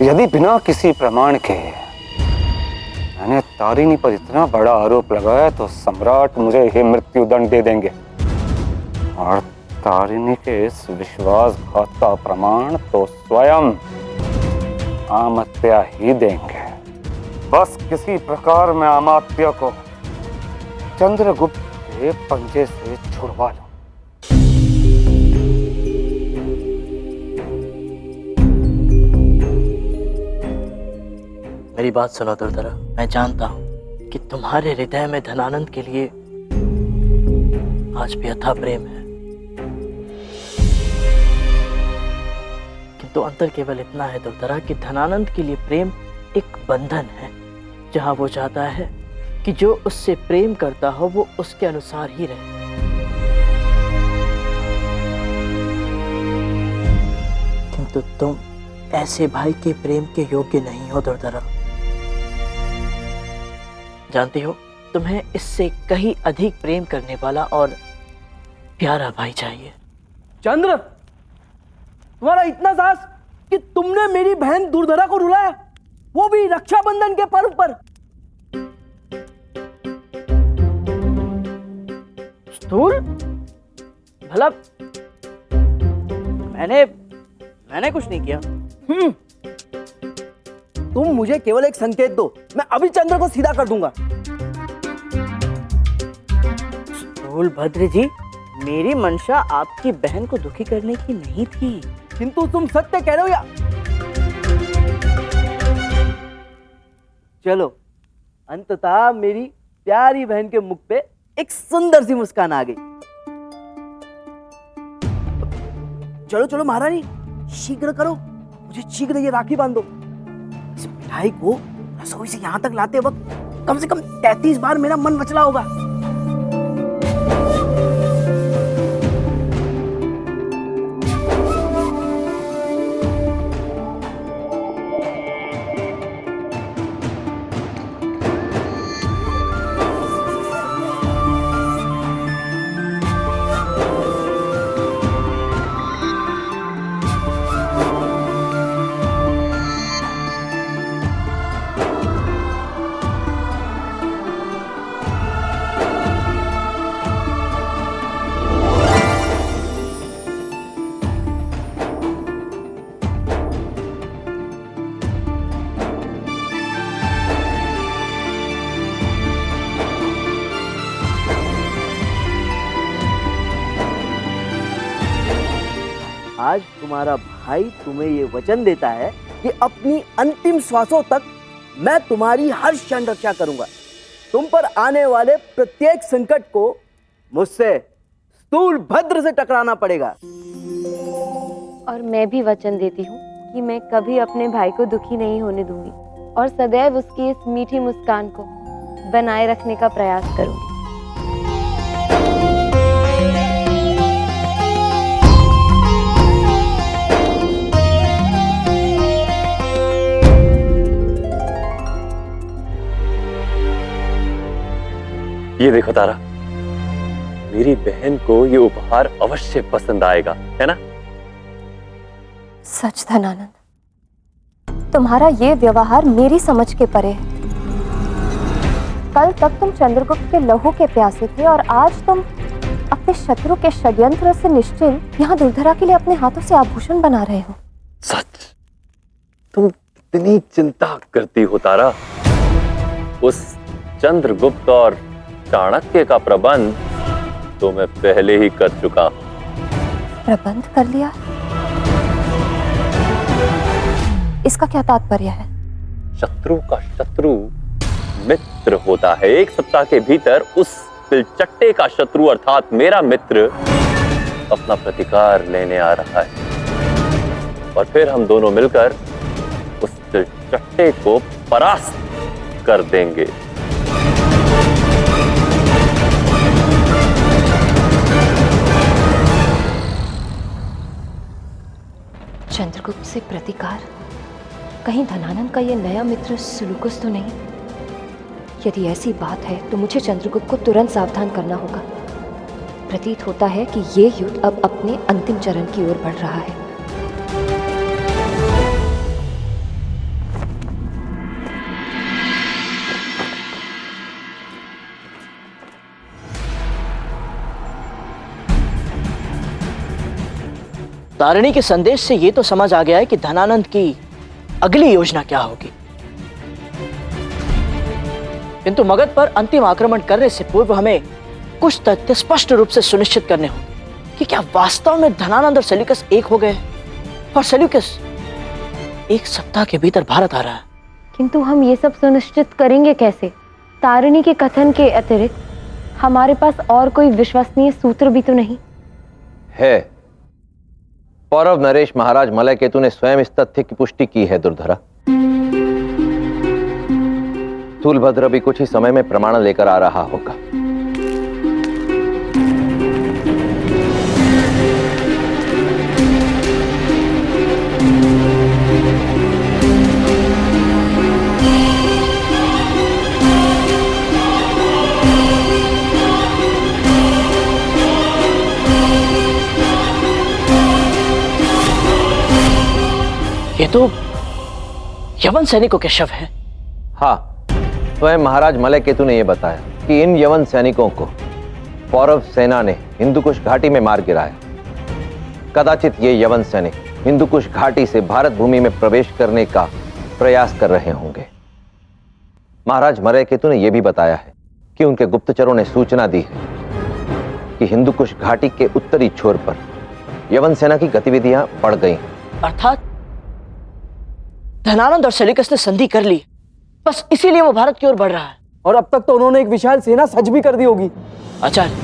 यदि बिना किसी प्रमाण के मैंने तारिणी पर इतना बड़ा आरोप लगाया तो सम्राट मुझे ही मृत्यु दंड दे देंगे और तारिणी के इस विश्वासघात का प्रमाण तो स्वयं अमात्या ही देंगे। बस किसी प्रकार मैं अमात्या को चंद्रगुप्त के पंजे से छुड़वा लूं। मेरी बात सुनो दुर्धरा, मैं जानता हूं कि तुम्हारे हृदय में धनानंद के लिए आज भी अथाह प्रेम है, किंतु अंतर केवल इतना है दुर्धरा कि धनानंद के लिए प्रेम एक बंधन है, जहां वो चाहता है कि जो उससे प्रेम करता हो वो उसके अनुसार ही रहे। किंतु तुम ऐसे भाई के प्रेम के योग्य नहीं हो दुर्धरा। जानती हो, तुम्हें इससे कहीं अधिक प्रेम करने वाला और प्यारा भाई चाहिए। चंद्र, तुम्हारा इतना साहस कि तुमने मेरी बहन दुर्धरा को रुलाया, वो भी रक्षाबंधन के पर्व पर। स्थूल भला मैंने कुछ नहीं किया। तुम मुझे केवल एक संकेत दो, मैं अभी चंद्र को सीधा कर दूंगा। स्थूल भद्र जी, मेरी मंशा आपकी बहन को दुखी करने की नहीं थी। किंतु तुम सत्य कह रहे हो या? चलो, अंततः मेरी प्यारी बहन के मुख पे एक सुंदर सी मुस्कान आ गई। चलो चलो महारानी, शीघ्र करो, मुझे शीघ्र ये राखी बांधो। इस मिठाई को रसोई से यहां तक लाते वक्त कम से कम 33 बार मेरा मन मचला होगा। आज तुम्हारा भाई तुम्हें ये वचन देता है कि अपनी अंतिम श्वासों तक मैं तुम्हारी हर क्षण रक्षा करूंगा। तुम पर आने वाले प्रत्येक संकट को मुझसे स्थूल भद्र से टकराना पड़ेगा। और मैं भी वचन देती हूँ कि मैं कभी अपने भाई को दुखी नहीं होने दूंगी और सदैव उसकी इस मीठी मुस्कान को बनाए रखने का प्रयास करूंगी। ये देखो तारा, मेरी बहन को ये उपहार अवश्य पसंद आएगा, है ना? सच धनानंद, तुम्हारा ये व्यवहार मेरी समझ के परे है। कल तक तुम चंद्रगुप्त के लहू के प्यासे थे और आज तुम अपने शत्रु के षड्यंत्र से निश्चिल यहाँ दुर्धरा के लिए अपने हाथों से आभूषण बना रहे हो। सच, तुम इतनी चिंता करती हो तारा। उस चंद्रगुप्त और चाणक्य का प्रबंध तो मैं पहले ही कर चुका। प्रबंध कर लिया? इसका क्या तात्पर्य है? शत्रु का शत्रु मित्र होता है। एक सप्ताह के भीतर उस तिलचट्टे का शत्रु अर्थात मेरा मित्र अपना प्रतिकार लेने आ रहा है और फिर हम दोनों मिलकर उस तिलचट्टे को परास्त कर देंगे। चंद्रगुप्त से प्रतिकार? कहीं धनानंद का ये नया मित्र सुलूकस तो नहीं? यदि ऐसी बात है तो मुझे चंद्रगुप्त को तुरंत सावधान करना होगा। प्रतीत होता है कि ये युद्ध अब अपने अंतिम चरण की ओर बढ़ रहा है। तारिणी के संदेश से ये तो समझ आ गया है कि धनानंद की अगली योजना क्या होगी, किंतु मगध पर अंतिम आक्रमण करने से पूर्व हमें कुछ तथ्य स्पष्ट रूप से सुनिश्चित करने होंगे कि क्या वास्तव में धनानंद और सेल्यूकस एक हो गए और सेल्यूकस एक सप्ताह के भीतर भारत आ रहा है। किंतु हम ये सब सुनिश्चित करेंगे कैसे? तारिणी के कथन के अतिरिक्त हमारे पास और कोई विश्वसनीय सूत्र भी तो नहीं है। पौरव नरेश महाराज मलय केतु ने स्वयं इस तथ्य की पुष्टि की है दुर्धरा। स्थूलभद्र भी कुछ ही समय में प्रमाण लेकर आ रहा होगा। ये तो यवन सैनिकों के शव है। हाँ, स्वयं महाराज मलय केतु ने यह बताया कि इन यवन सैनिकों को पौरव सेना ने हिंदुकुश घाटी में मार गिराया। कदाचित ये यवन सैनिक हिंदुकुश घाटी से भारत भूमि में प्रवेश करने का प्रयास कर रहे होंगे। महाराज मलय केतु ने यह भी बताया है कि उनके गुप्तचरों ने सूचना दी है कि हिंदुकुश घाटी के उत्तरी छोर पर यवन सेना की गतिविधियां बढ़ गई। अर्थात धनानंद और सेल्यूकस ने संधि कर ली, बस इसीलिए वो भारत की ओर बढ़ रहा है। और अब तक तो उन्होंने एक विशाल सेना सज भी कर दी होगी। आचार्य,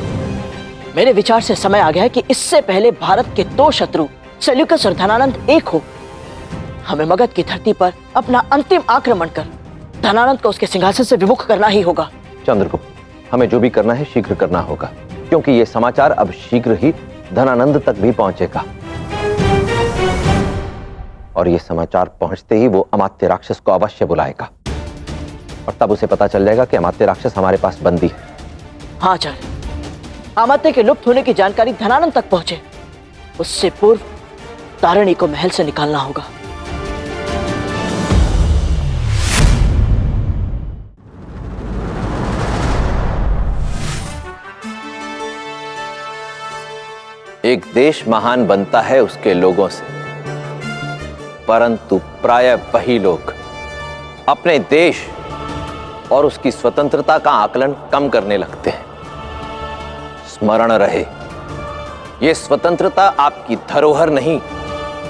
मेरे विचार से समय आ गया है कि इससे पहले भारत के दो शत्रु सेल्यूकस और धनानंद एक हो, हमें मगध की धरती पर अपना अंतिम आक्रमण कर धनानंद को उसके सिंहासन से विमुख करना ही होगा। चंद्रगुप्त, हमें जो भी करना है शीघ्र करना होगा, क्योंकि यह समाचार अब शीघ्र ही धनानंद तक भी पहुंचेगा और यह समाचार पहुंचते ही वो अमात्य राक्षस को अवश्य बुलाएगा और तब उसे पता चल जाएगा कि अमात्य राक्षस हमारे पास बंदी है। हाँ आचार्य, अमात्य के लुप्त होने की जानकारी धनानंद तक पहुंचे उससे पूर्व तारिणी को महल से निकालना होगा। एक देश महान बनता है उसके लोगों से, परंतु प्रायः वही लोग अपने देश और उसकी स्वतंत्रता का आकलन कम करने लगते हैं। स्मरण रहे, यह स्वतंत्रता आपकी धरोहर नहीं,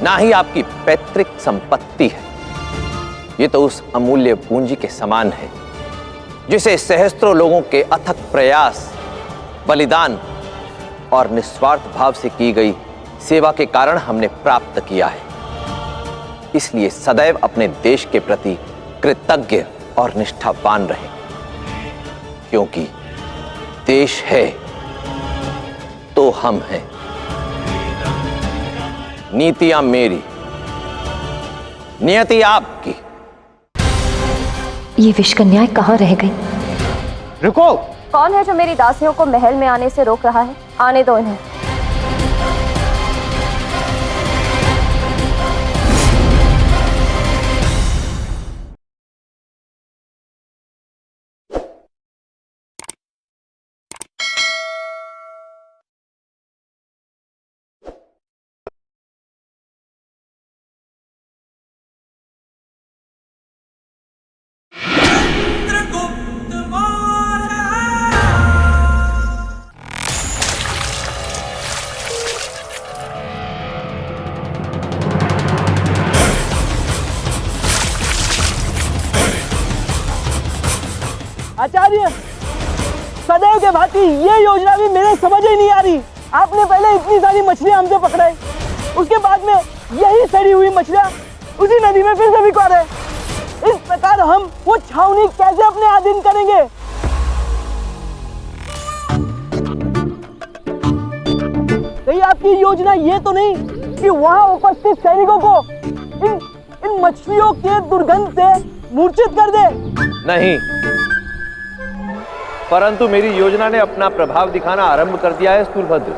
ना ही आपकी पैतृक संपत्ति है। यह तो उस अमूल्य पूंजी के समान है जिसे सहस्त्रों लोगों के अथक प्रयास, बलिदान और निस्वार्थ भाव से की गई सेवा के कारण हमने प्राप्त किया है। इसलिए सदैव अपने देश के प्रति कृतज्ञ और निष्ठावान रहे, क्योंकि देश है तो हम हैं। नीतियां मेरी, नियति आपकी। ये विषकन्याएं कहाँ रह गई? रुको! कौन है जो मेरी दासियों को महल में आने से रोक रहा है? आने दो इन्हें। आचार्य, सदैव के भांति ये योजना भी मेरे समझ ही नहीं आ रही। आपने पहले इतनी सारी मछलियां हमसे पकड़ाई, उसके बाद में यही सड़ी हुई मछलियां उसी नदी में फिर से बिका रहे। इस प्रकार हम वो छावनी कैसे अपने अधीन करेंगे? कहीं आपकी योजना ये तो नहीं कि वहां उपस्थित सैनिकों को इन मछलियों के दुर्गंध से मूर्छित कर दे? नहीं, परंतु मेरी योजना ने अपना प्रभाव दिखाना आरंभ कर दिया है स्थूलभद्र।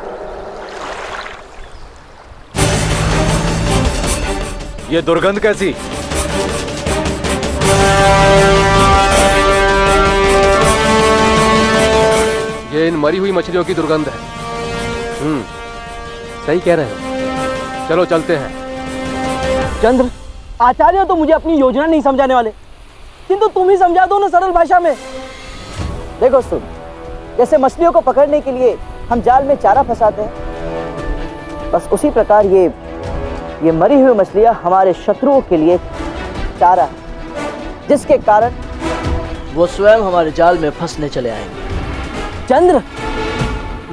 ये दुर्गंध कैसी? ये इन मरी हुई मछलियों की दुर्गंध है। सही कह रहे हैं। चलो चलते हैं। चंद्र, आचार्य तो मुझे अपनी योजना नहीं समझाने वाले, किंतु तुम ही समझा दो ना सरल भाषा में। देखो सुन, जैसे मछलियों को पकड़ने के लिए हम जाल में चारा फंसाते हैं, बस उसी प्रकार ये मरी हुई मछलियां हमारे शत्रुओं के लिए चारा है, जिसके कारण वो स्वयं हमारे जाल में फंसने चले आएंगे। चंद्र,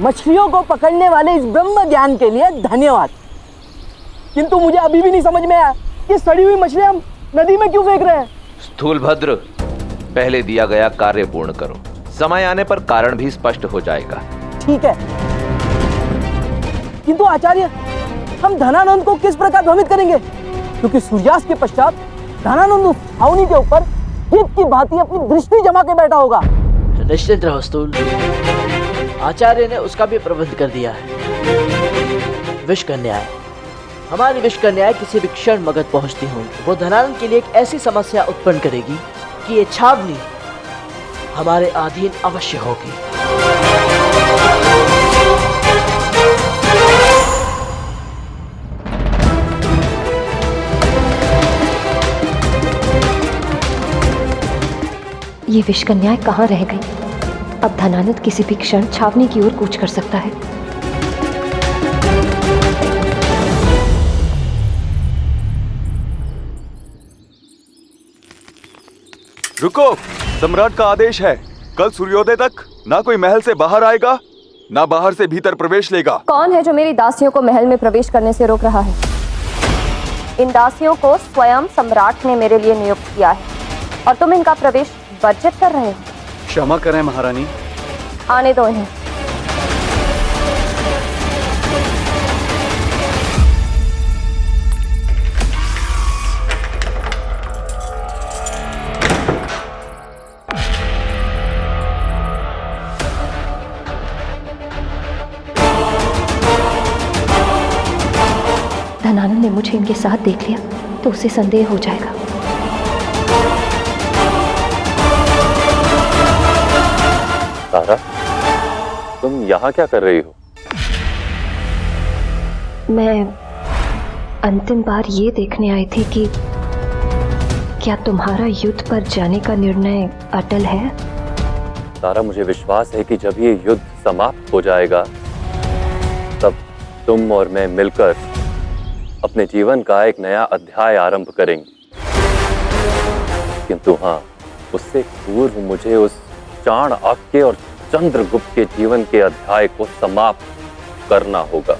मछलियों को पकड़ने वाले इस ब्रह्म ज्ञान के लिए धन्यवाद, किंतु मुझे अभी भी नहीं समझ में आया कि सड़ी हुई मछलियां हम नदी में क्यों फेंक रहे हैं। स्थूलभद्र, पहले दिया गया कार्य पूर्ण करो, समय आने पर कारण भी स्पष्ट हो जाएगा। ठीक है, किंतु आचार्य, हम धनानंद को किस प्रकार भ्रमित करेंगे? क्योंकि सूर्यास्त के पश्चात धनानंद उस छावनी के ऊपर जीत की भांति अपनी दृष्टि जमा के बैठा होगा। निश्चित रहो स्थूल, आचार्य ने उसका भी प्रबंध कर दिया है। विषकन्याएं, हमारी विषकन्याएं किसी भी क्षण मगध पहुंचती होंगी। वो धनानंद के लिए एक ऐसी समस्या उत्पन्न करेगी कि ये छावनी हमारे अधीन अवश्य होगी। ये विषकन्याएं कहाँ रह गई? अब धनानंद किसी भी क्षण छावनी की ओर कूच कर सकता है। रुको, सम्राट का आदेश है, कल सूर्योदय तक ना कोई महल से बाहर आएगा, ना बाहर से भीतर प्रवेश लेगा। कौन है जो मेरी दासियों को महल में प्रवेश करने से रोक रहा है? इन दासियों को स्वयं सम्राट ने मेरे लिए नियुक्त किया है और तुम इनका प्रवेश वर्जित कर रहे हो। क्षमा करें महारानी। आने दो इन्हें। धनानंद ने मुझे इनके साथ देख लिया तो उसे संदेह हो जाएगा। तारा, तुम यहाँ क्या कर रही हो? मैं अंतिम बार ये देखने आई थी कि क्या तुम्हारा युद्ध पर जाने का निर्णय अटल है? तारा, मुझे विश्वास है कि जब ये युद्ध समाप्त हो जाएगा तब तुम और मैं मिलकर अपने जीवन का एक नया अध्याय आरंभ करेंगे। किंतु हाँ, उससे पूर्व मुझे उस चाणक्य और चंद्रगुप्त के जीवन के अध्याय को समाप्त करना होगा।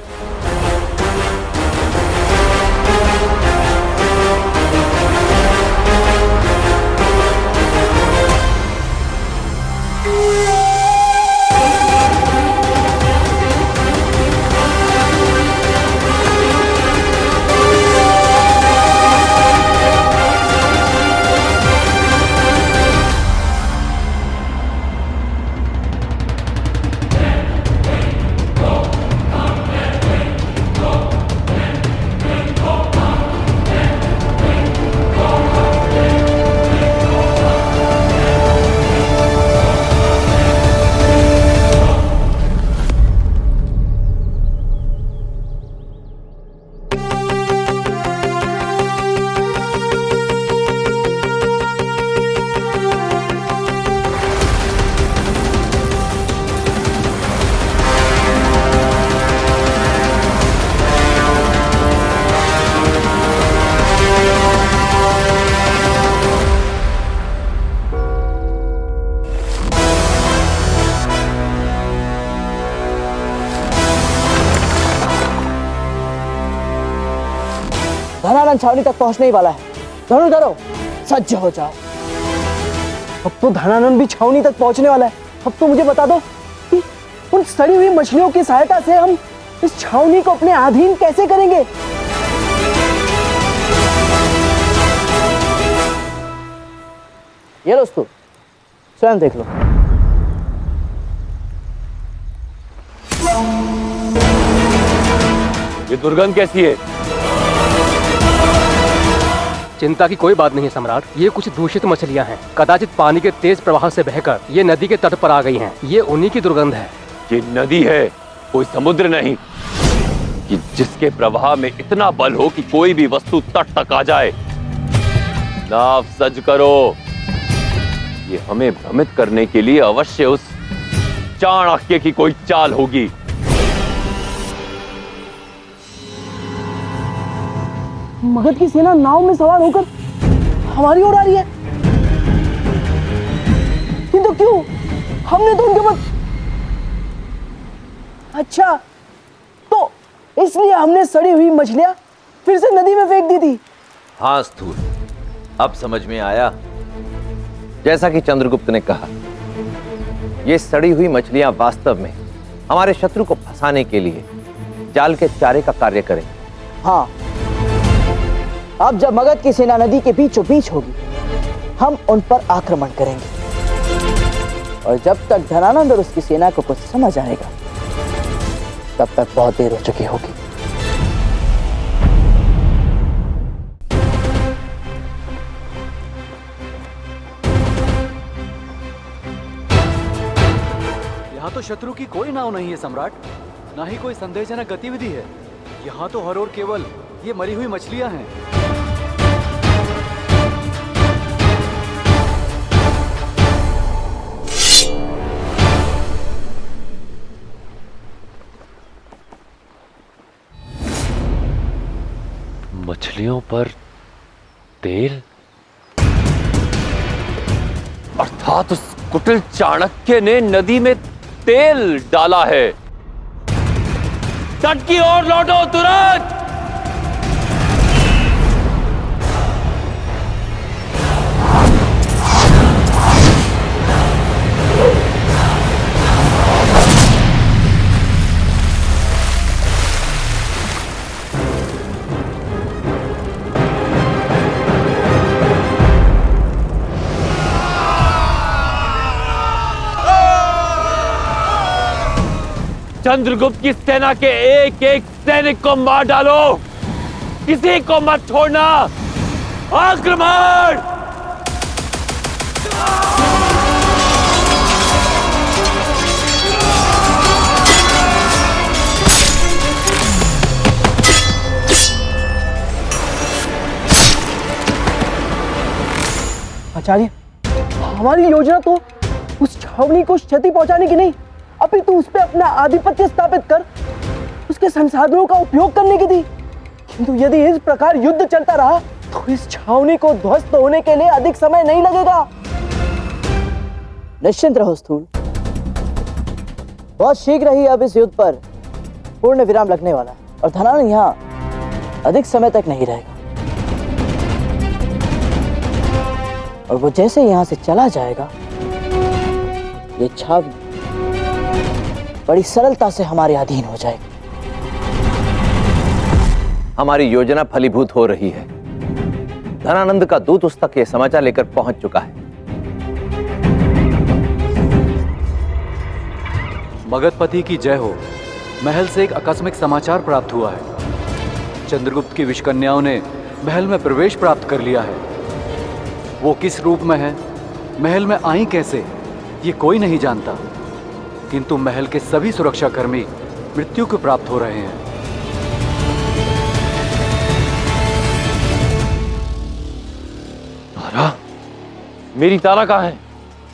धनानंद छावनी तक पहुंचने ही वाला है। धनुर्धरो, सज्ज हो जाओ। अब तो धनानंद भी छावनी तक पहुंचने वाला है। अब तो मुझे बता दो कि उन सड़ी हुई मछलियों की सहायता से हम इस छावनी को अपने अधीन कैसे करेंगे? ये दोस्तों, स्वयं देख लो। ये दुर्गंध कैसी है? चिंता की कोई बात नहीं है सम्राट, ये कुछ दूषित मछलियां हैं। कदाचित पानी के तेज प्रवाह से बहकर ये नदी के तट पर आ गई हैं। ये उन्हीं की दुर्गंध है। ये नदी है, कोई समुद्र नहीं कि जिसके प्रवाह में इतना बल हो कि कोई भी वस्तु तट तक आ जाए। नाव सज्ज करो। ये हमें भ्रमित करने के लिए अवश्य उस चाणक्य की कोई चाल होगी। मगध की सेना नाव में सवार होकर हमारी ओर आ रही है, किंतु क्यों? हमने तो उनके ऊपर, अच्छा तो इसलिए हमने सड़ी हुई मछलियां फिर से नदी में फेंक दी थी। हाँ स्थूल, अब समझ में आया। जैसा कि चंद्रगुप्त ने कहा, ये सड़ी हुई मछलियां वास्तव में हमारे शत्रु को फंसाने के लिए जाल के चारे का कार्य करें। हाँ, अब जब मगध की सेना नदी के बीचों बीच होगी, हम उन पर आक्रमण करेंगे। और जब तक धनानंद और उसकी सेना को कुछ समझ आएगा, तब तक बहुत देर हो चुकी होगी। यहाँ तो शत्रु की कोई नाव नहीं है सम्राट, ना ही कोई संदेहजनक गतिविधि है। यहाँ तो हर ओर केवल ये मरी हुई मछलियां हैं। मछलियों पर तेल, अर्थात उस कुटिल चाणक्य ने नदी में तेल डाला है। तट की ओर लौटो तुरंत। चंद्रगुप्त की सेना के एक एक सैनिक को मार डालो, किसी को मत छोड़ना। आक्रमण! आचार्य, हमारी योजना तो उस छावनी को क्षति पहुंचाने की नहीं, अपितु उस पे अपना आधिपत्य स्थापित कर उसके संसाधनों का उपयोग करने की थी। किंतु यदि इस प्रकार युद्ध चलता रहा तो इस छावनी को ध्वस्त होने के लिए अधिक समय नहीं लगेगा। निश्चिंत रहो स्थूल, बहुत शीघ्र ही अब इस युद्ध पर पूर्ण विराम लगने वाला है और धनानंद यहाँ अधिक समय तक नहीं रहेगा। और वो जैसे यहाँ से चला जाएगा, ये छावनी बड़ी सरलता से हमारे अधीन हो जाएगी। हमारी योजना फलीभूत हो रही है। धनानंद का दूत उस तक ये समाचार लेकर पहुंच चुका है। मगधपति की जय हो। महल से एक आकस्मिक समाचार प्राप्त हुआ है। चंद्रगुप्त की विषकन्याओं ने महल में प्रवेश प्राप्त कर लिया है। वो किस रूप में है, महल में आई कैसे, ये कोई नहीं जानता, किंतु महल के सभी सुरक्षाकर्मी मृत्यु को प्राप्त हो रहे हैं। तारा? मेरी तारा कहाँ है?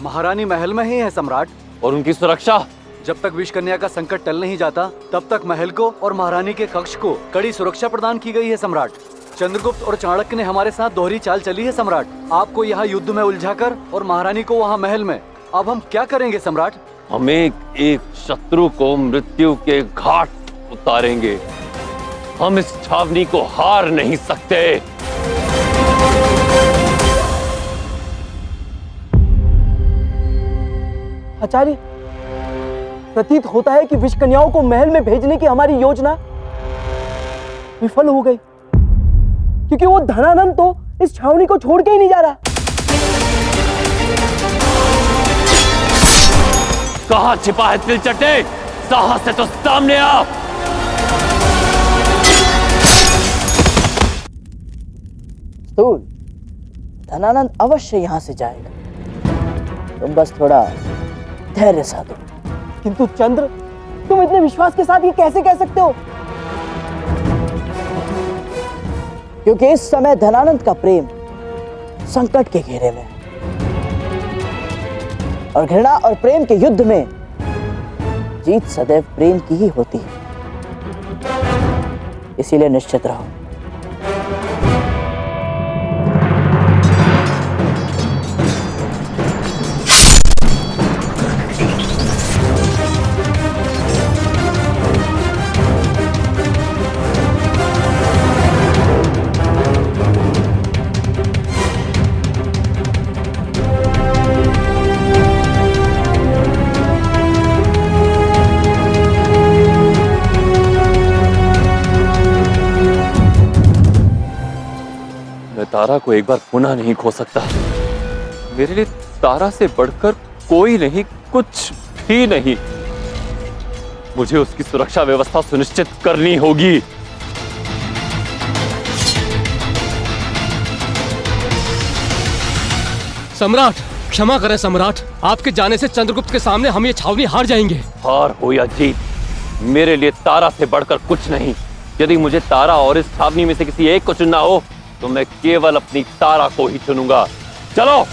महारानी महल में ही है सम्राट। और उनकी सुरक्षा? जब तक विषकन्या का संकट टल नहीं जाता, तब तक महल को और महारानी के कक्ष को कड़ी सुरक्षा प्रदान की गई है सम्राट। चंद्रगुप्त और चाणक्य ने हमारे साथ दोहरी चाल चली है सम्राट। आपको यहाँ युद्ध में उलझाकर और महारानी को वहाँ महल में। अब हम क्या करेंगे सम्राट? हम एक शत्रु को मृत्यु के घाट उतारेंगे। हम इस छावनी को हार नहीं सकते। आचार्य, प्रतीत होता है कि विष कन्याओं को महल में भेजने की हमारी योजना विफल हो गई, क्योंकि वो धनानंद तो इस छावनी को छोड़ के ही नहीं जा रहा। कहां छिपा है तिलचट्टे? साहस से तो सामने आ। स्थूल, धनानंद अवश्य यहां से जाएगा, तुम बस थोड़ा धैर्य साधो। किंतु चंद्र, तुम इतने विश्वास के साथ ये कैसे कह सकते हो? क्योंकि इस समय धनानंद का प्रेम संकट के घेरे में है, और घृणा और प्रेम के युद्ध में जीत सदैव प्रेम की ही होती है। इसीलिए निश्चित रहो। तारा को एक बार पुनः नहीं खो सकता। मेरे लिए तारा से बढ़कर कोई नहीं, कुछ भी नहीं। मुझे उसकी सुरक्षा व्यवस्था सुनिश्चित करनी होगी। सम्राट, क्षमा करें सम्राट, आपके जाने से चंद्रगुप्त के सामने हम ये छावनी हार जाएंगे। हार हो या जीत, मेरे लिए तारा से बढ़कर कुछ नहीं। यदि मुझे तारा और इस छावनी में से किसी एक को चुनना हो तो मैं केवल अपनी तारा को ही चुनूंगा। चलो।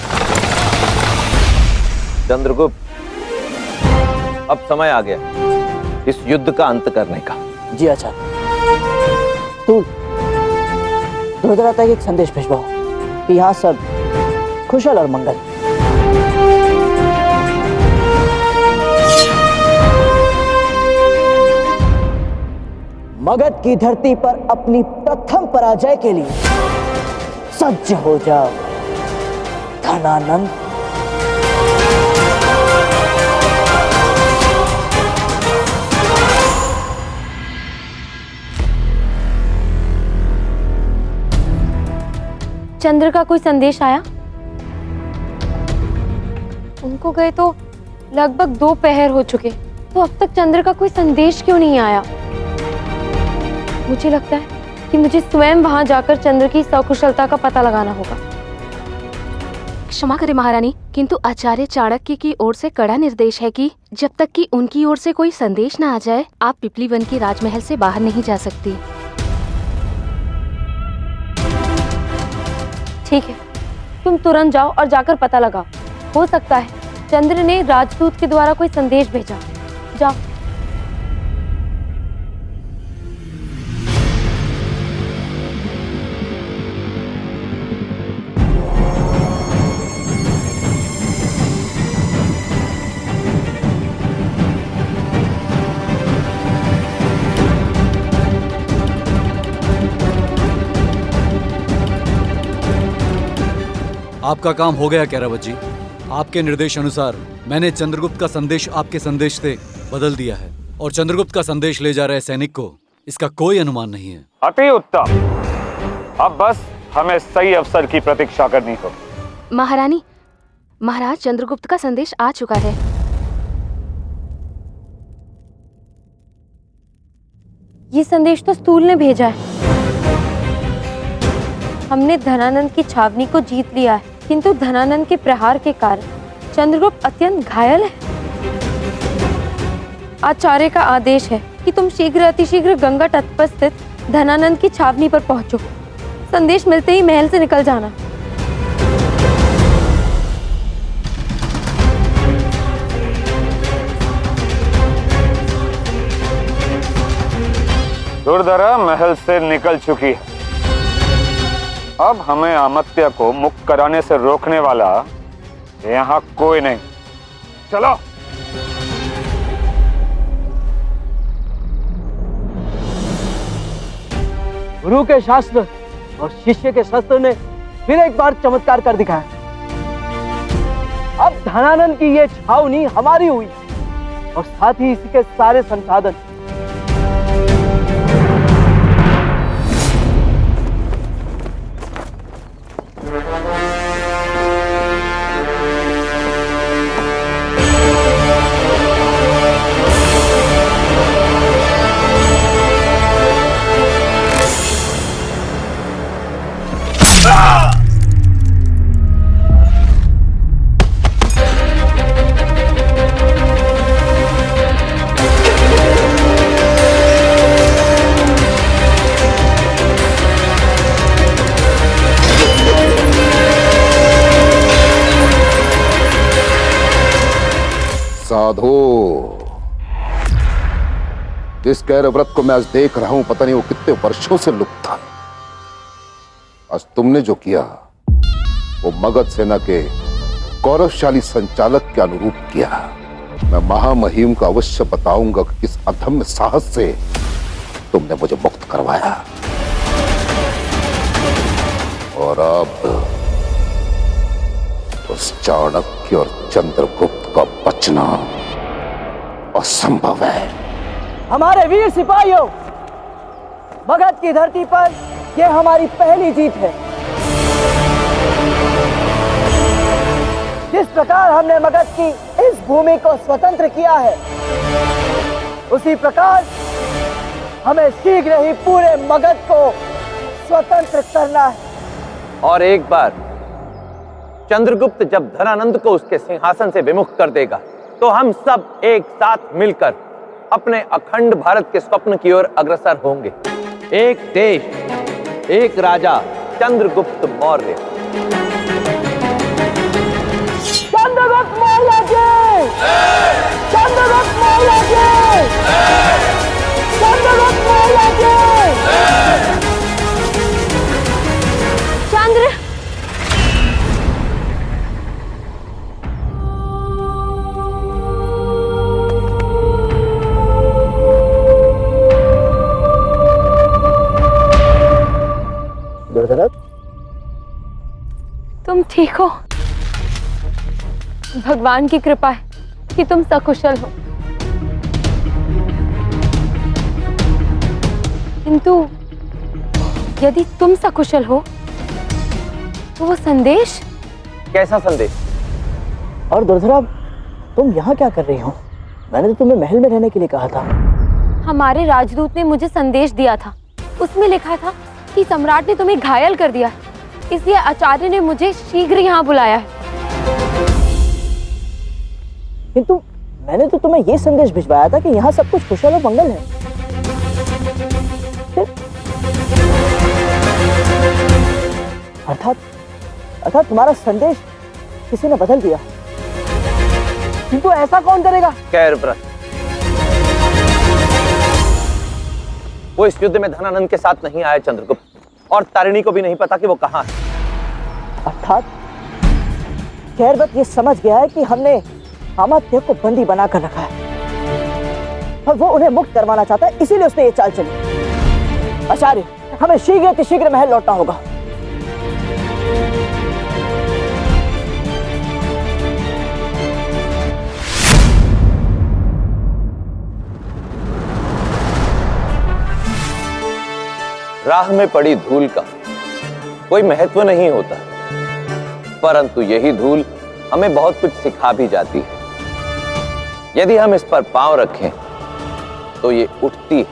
चंद्रगुप्त, अब समय आ गया इस युद्ध का अंत करने का। जी आचार्य। स्थूल, ध्रुवतारा तक एक संदेश भिजवाओ कि यहाँ सब कुशल और मंगल। मगध की धरती पर अपनी प्रथम पराजय के लिए सज्ज हो जाओ धनानंद। चंद्र का कोई संदेश आया? उनको गए तो लगभग 2 पहर हो चुके, तो अब तक चंद्र का कोई संदेश क्यों नहीं आया? मुझे लगता है कि मुझे स्वयं वहां जाकर चंद्र की सकुशलता का पता लगाना होगा। क्षमा करें महारानी, किंतु आचार्य चाणक्य की ओर से कड़ा निर्देश है कि जब तक कि उनकी ओर से कोई संदेश न आ जाए, आप पिपली वन की राजमहल से बाहर नहीं जा सकती। ठीक है, तुम तुरंत जाओ और जाकर पता लगाओ। हो सकता है चंद्र ने राजदूत के द्वारा कोई संदेश भेजा। जाओ। आपका काम हो गया कैरावत जी। आपके निर्देश अनुसार मैंने चंद्रगुप्त का संदेश आपके संदेश से बदल दिया है, और चंद्रगुप्त का संदेश ले जा रहे सैनिक को इसका कोई अनुमान नहीं है। अति उत्तम। अब बस हमें सही अवसर की प्रतीक्षा करनी हो। महारानी, महाराज चंद्रगुप्त का संदेश आ चुका है। ये संदेश तो स्थूल ने भेजा है। हमने धनानंद की छावनी को जीत लिया है, किंतु धनानंद के प्रहार के कारण चंद्रगुप्त अत्यंत घायल है। आचार्य का आदेश है कि तुम शीघ्र अतिशीघ्र गंगा तट पर स्थित धनानंद की छावनी पर पहुंचो। संदेश मिलते ही महल से निकल जाना। दुर्धरा महल से निकल चुकी है। अब हमें अमात्य को मुक्त कराने से रोकने वाला यहाँ कोई नहीं। चलो। गुरु के शास्त्र और शिष्य के शस्त्र ने फिर एक बार चमत्कार कर दिखाया। अब धनानंद की ये छावनी हमारी हुई और साथ ही इसी के सारे संसाधन। साधो, जिस गैर व्रत को मैं आज देख रहा हूं, पता नहीं वो कितने वर्षों से लुप्त था। आज तुमने जो किया वो मगध सेना के गौरवशाली संचालक के अनुरूप किया। मैं महामहिम को अवश्य बताऊंगा कि किस अधम्य साहस से तुमने मुझे मुक्त करवाया। और अब उस चाणक्य और चंद्रगुप्त का बचना असंभव है। हमारे वीर सिपाहियों, मगध की धरती पर यह हमारी पहली जीत है। जिस प्रकार हमने मगध की इस भूमि को स्वतंत्र किया है, उसी प्रकार हमें शीघ्र ही पूरे मगध को स्वतंत्र करना है। और एक बार चंद्रगुप्त जब धनानंद को उसके सिंहासन से विमुख कर देगा, तो हम सब एक साथ मिलकर अपने अखंड भारत के स्वप्न की ओर अग्रसर होंगे। एक देश, एक राजा, चंद्रगुप्त मौर्य। चंद्रगुप्त मौर्य की! चंद्रगुप्त मौर्य की! चंद्रगुप्त मौर्य की! चंद्र, तुम ठीक हो? भगवान की कृपा है कि तुम सकुशल हो। किंतु यदि तुम सकुशल हो तो वो संदेश? कैसा संदेश? और दुर्धरा, तुम यहाँ क्या कर रही हो? मैंने तो तुम्हें महल में रहने के लिए कहा था। हमारे राजदूत ने मुझे संदेश दिया था। उसमें लिखा था कि सम्राट ने तुम्हें घायल कर दिया, इसलिए आचार्य ने मुझे शीघ्र यहाँ बुलाया है। किंतु मैंने तो तुम्हें ये संदेश भिजवाया था कि यहाँ सब कुछ कुशल और मंगल है। अर्थात तुम्हारा संदेश किसी ने बदल दिया। किंतु ऐसा कौन करेगा? गैर व्रत। वो इस युद्ध में धनानंद के साथ नहीं आया चंद्रगुप्त, और तारिणी को भी नहीं पता कि वो कहाँ है। अर्थात गैरव्रत ये समझ गया है कि हमने अमात्य को बंदी बनाकर रखा है और वो उन्हें मुक्त करवाना चाहता है, इसीलिए उसने ये चाल चली। आचार्य, हमें शीघ्र महल लौटना होगा। राह में पड़ी धूल का कोई महत्व नहीं होता, परंतु यही धूल हमें बहुत कुछ सिखा भी जाती है। यदि हम इस पर पांव रखें तो ये उठती है,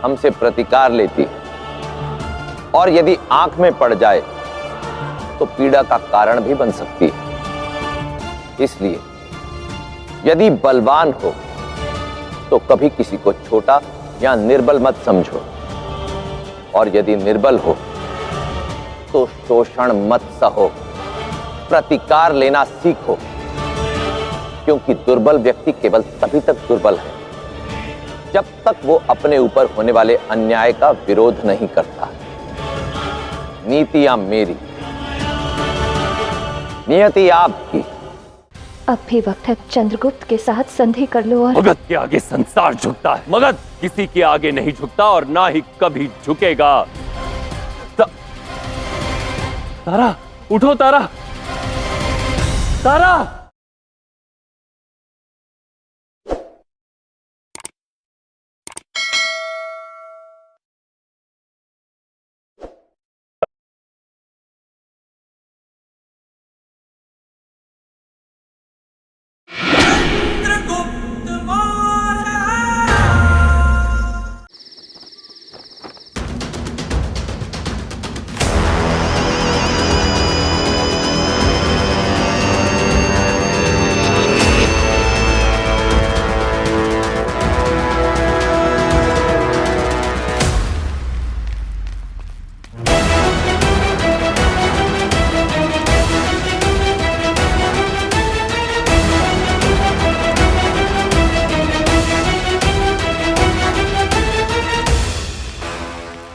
हमसे प्रतिकार लेती है, और यदि आंख में पड़ जाए तो पीड़ा का कारण भी बन सकती है। इसलिए यदि बलवान हो तो कभी किसी को छोटा या निर्बल मत समझो, और यदि निर्बल हो तो शोषण मत सहो, प्रतिकार लेना सीखो, क्योंकि दुर्बल व्यक्ति केवल तभी तक दुर्बल है जब तक वो अपने ऊपर होने वाले अन्याय का विरोध नहीं करता। नीतियां मेरी, नियति आपकी। अब भी वक्त है चंद्रगुप्त के साथ संधि कर लो। और मगध के आगे संसार झुकता है, मगध किसी के आगे नहीं झुकता और ना ही कभी झुकेगा। तारा, उठो तारा। तारा!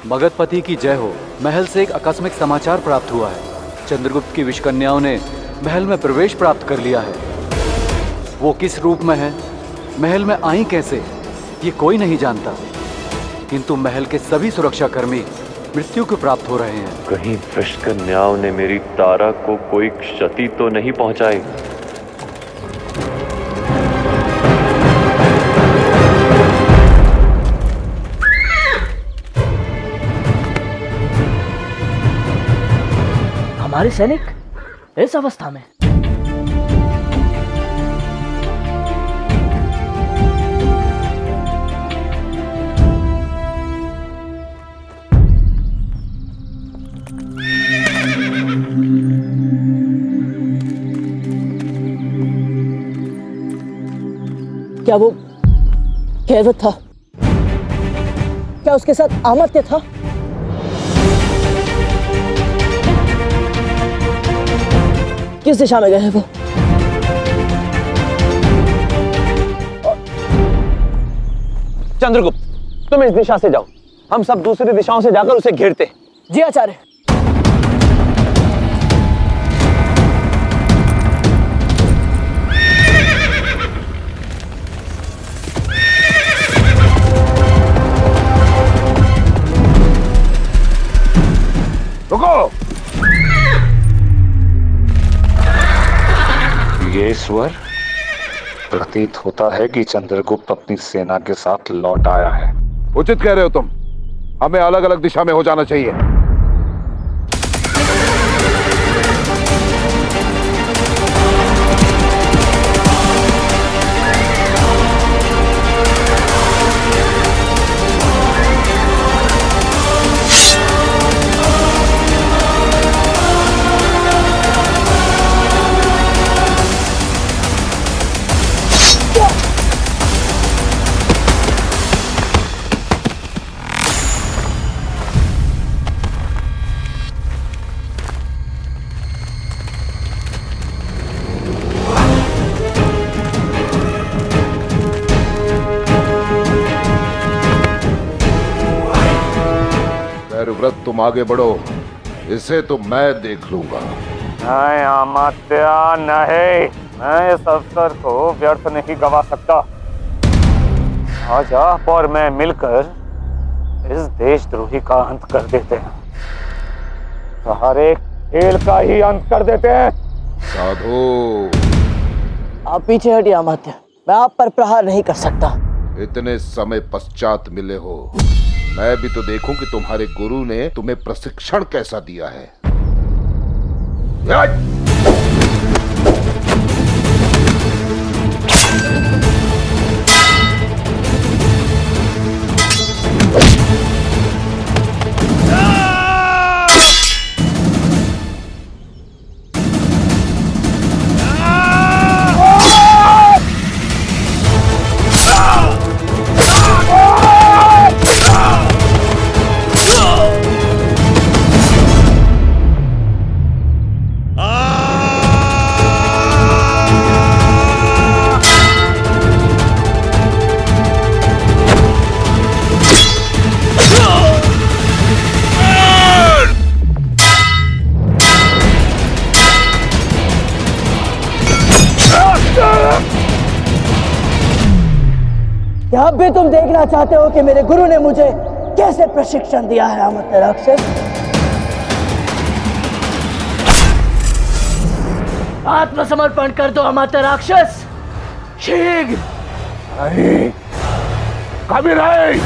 मगधपति की जय हो। महल से एक आकस्मिक समाचार प्राप्त हुआ है। चंद्रगुप्त की विषकन्याओं ने महल में प्रवेश प्राप्त कर लिया है। वो किस रूप में है, महल में आई कैसे, ये कोई नहीं जानता, किंतु महल के सभी सुरक्षाकर्मी मृत्यु को प्राप्त हो रहे हैं। कहीं विषकन्याओं ने मेरी तारा को कोई क्षति तो नहीं पहुंचाई? हमारे सैनिक इस अवस्था में? क्या वो कैवत था? क्या उसके साथ अमात्य था? किस दिशा में गए हैं वो? चंद्रगुप्त, तुम इस दिशा से जाओ, हम सब दूसरी दिशाओं से जाकर उसे घेरते। जी आचार्य। रुको! ये स्वर प्रतीत होता है कि चंद्रगुप्त अपनी सेना के साथ लौट आया है। उचित कह रहे हो तुम, हमें अलग अलग दिशा में हो जाना चाहिए। व्रत तुम आगे बढ़ो, इसे तो मैं देख लूंगा। नहीं अमात्य नहीं, मैं इस अवसर को व्यर्थ नहीं गवा सकता। आज आप और मैं मिलकर इस देशद्रोही का अंत कर देते हैं, सारे खेल का ही अंत कर देते हैं। साधु, आप पीछे हटिए अमात्य, मैं आप पर प्रहार नहीं कर सकता। इतने समय पश्चात मिले हो, मैं भी तो देखूं कि तुम्हारे गुरु ने तुम्हें प्रशिक्षण कैसा दिया है। क्या अब भी तुम देखना चाहते हो कि मेरे गुरु ने मुझे कैसे प्रशिक्षण दिया है अमात्य राक्षस? आत्मसमर्पण कर दो अमात्य राक्षस, शीघ्र। नहीं, कभी नहीं।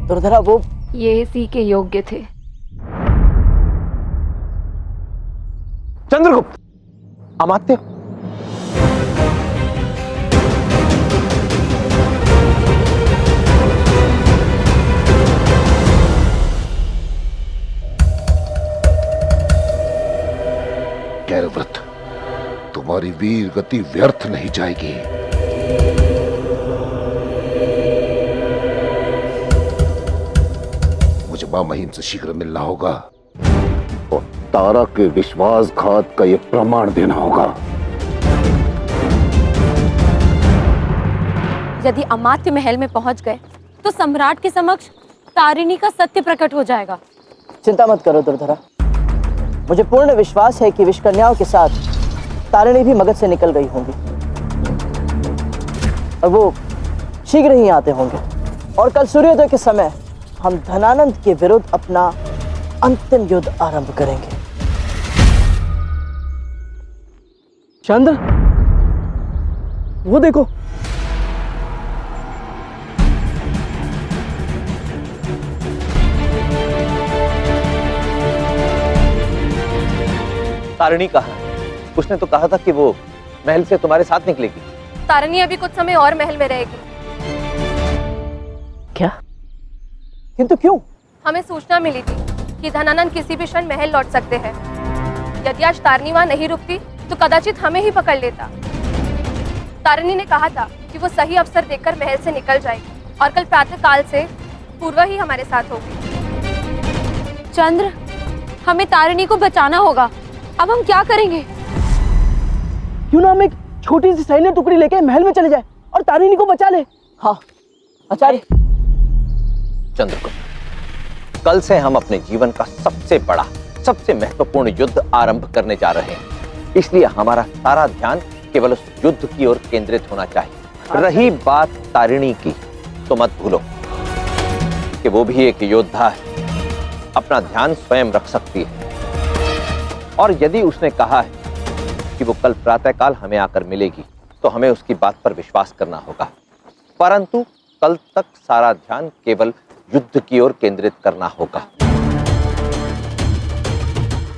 दुर्धरा वो ये इसी के योग्य थे। चंद्रगुप्त, अमात्य, कैरव्रत, तुम्हारी वीर गति व्यर्थ नहीं जाएगी। मुझे मां महिम से शीघ्र मिलना होगा और तारा के विश्वासघात का यह प्रमाण देना होगा। यदि अमात्य महल में पहुंच गए तो सम्राट के समक्ष तारिणी का सत्य प्रकट हो जाएगा। चिंता मत करो दुर्धरा, मुझे पूर्ण विश्वास है कि विषकन्याओं के साथ तारिणी भी मगध से निकल गई होंगी और वो शीघ्र ही आते होंगे। और कल सूर्योदय के समय हम धनानंद के विरुद्ध अपना अंतिम युद्ध आरंभ करेंगे। चंद्र, वो देखो। तारिणी कहाँ है? उसने तो कहा था कि वो महल से तुम्हारे साथ निकलेगी। तारिणी अभी कुछ समय और महल में रहेगी। क्या? किंतु क्यों? हमें सूचना मिली थी कि धनानंद किसी भी क्षण महल लौट सकते हैं। यदि आज तारिणी वहां नहीं रुकती तो कदाचित हमें ही पकड़ लेता। तारिणी ने कहा था कि वो सही अवसर देखकर महल से निकल जाएगी और कल प्रातः काल से पूर्व ही हमारे साथ होगी। चंद्र, हमें तारिणी को बचाना होगा। अब हम क्या करेंगे? क्यों ना हम एक छोटी सी सैन्य टुकड़ी लेके महल में चले जाए और तारिणी को बचा ले। हाँ आचार्य। चंद्रगुप्त, कल से हम अपने जीवन का सबसे बड़ा, सबसे महत्वपूर्ण युद्ध आरंभ करने जा रहे हैं। इसलिए हमारा सारा ध्यान केवल उस युद्ध की ओर केंद्रित होना चाहिए। रही बात तारिणी की, तो मत भूलो कि वो भी एक योद्धा है, अपना ध्यान स्वयं रख सकती है। और यदि उसने कहा है कि वो कल प्रातःकाल हमें आकर मिलेगी, तो हमें उसकी बात पर विश्वास करना होगा। परंतु कल तक सारा ध्यान केवल युद्ध की ओर केंद्रित करना होगा।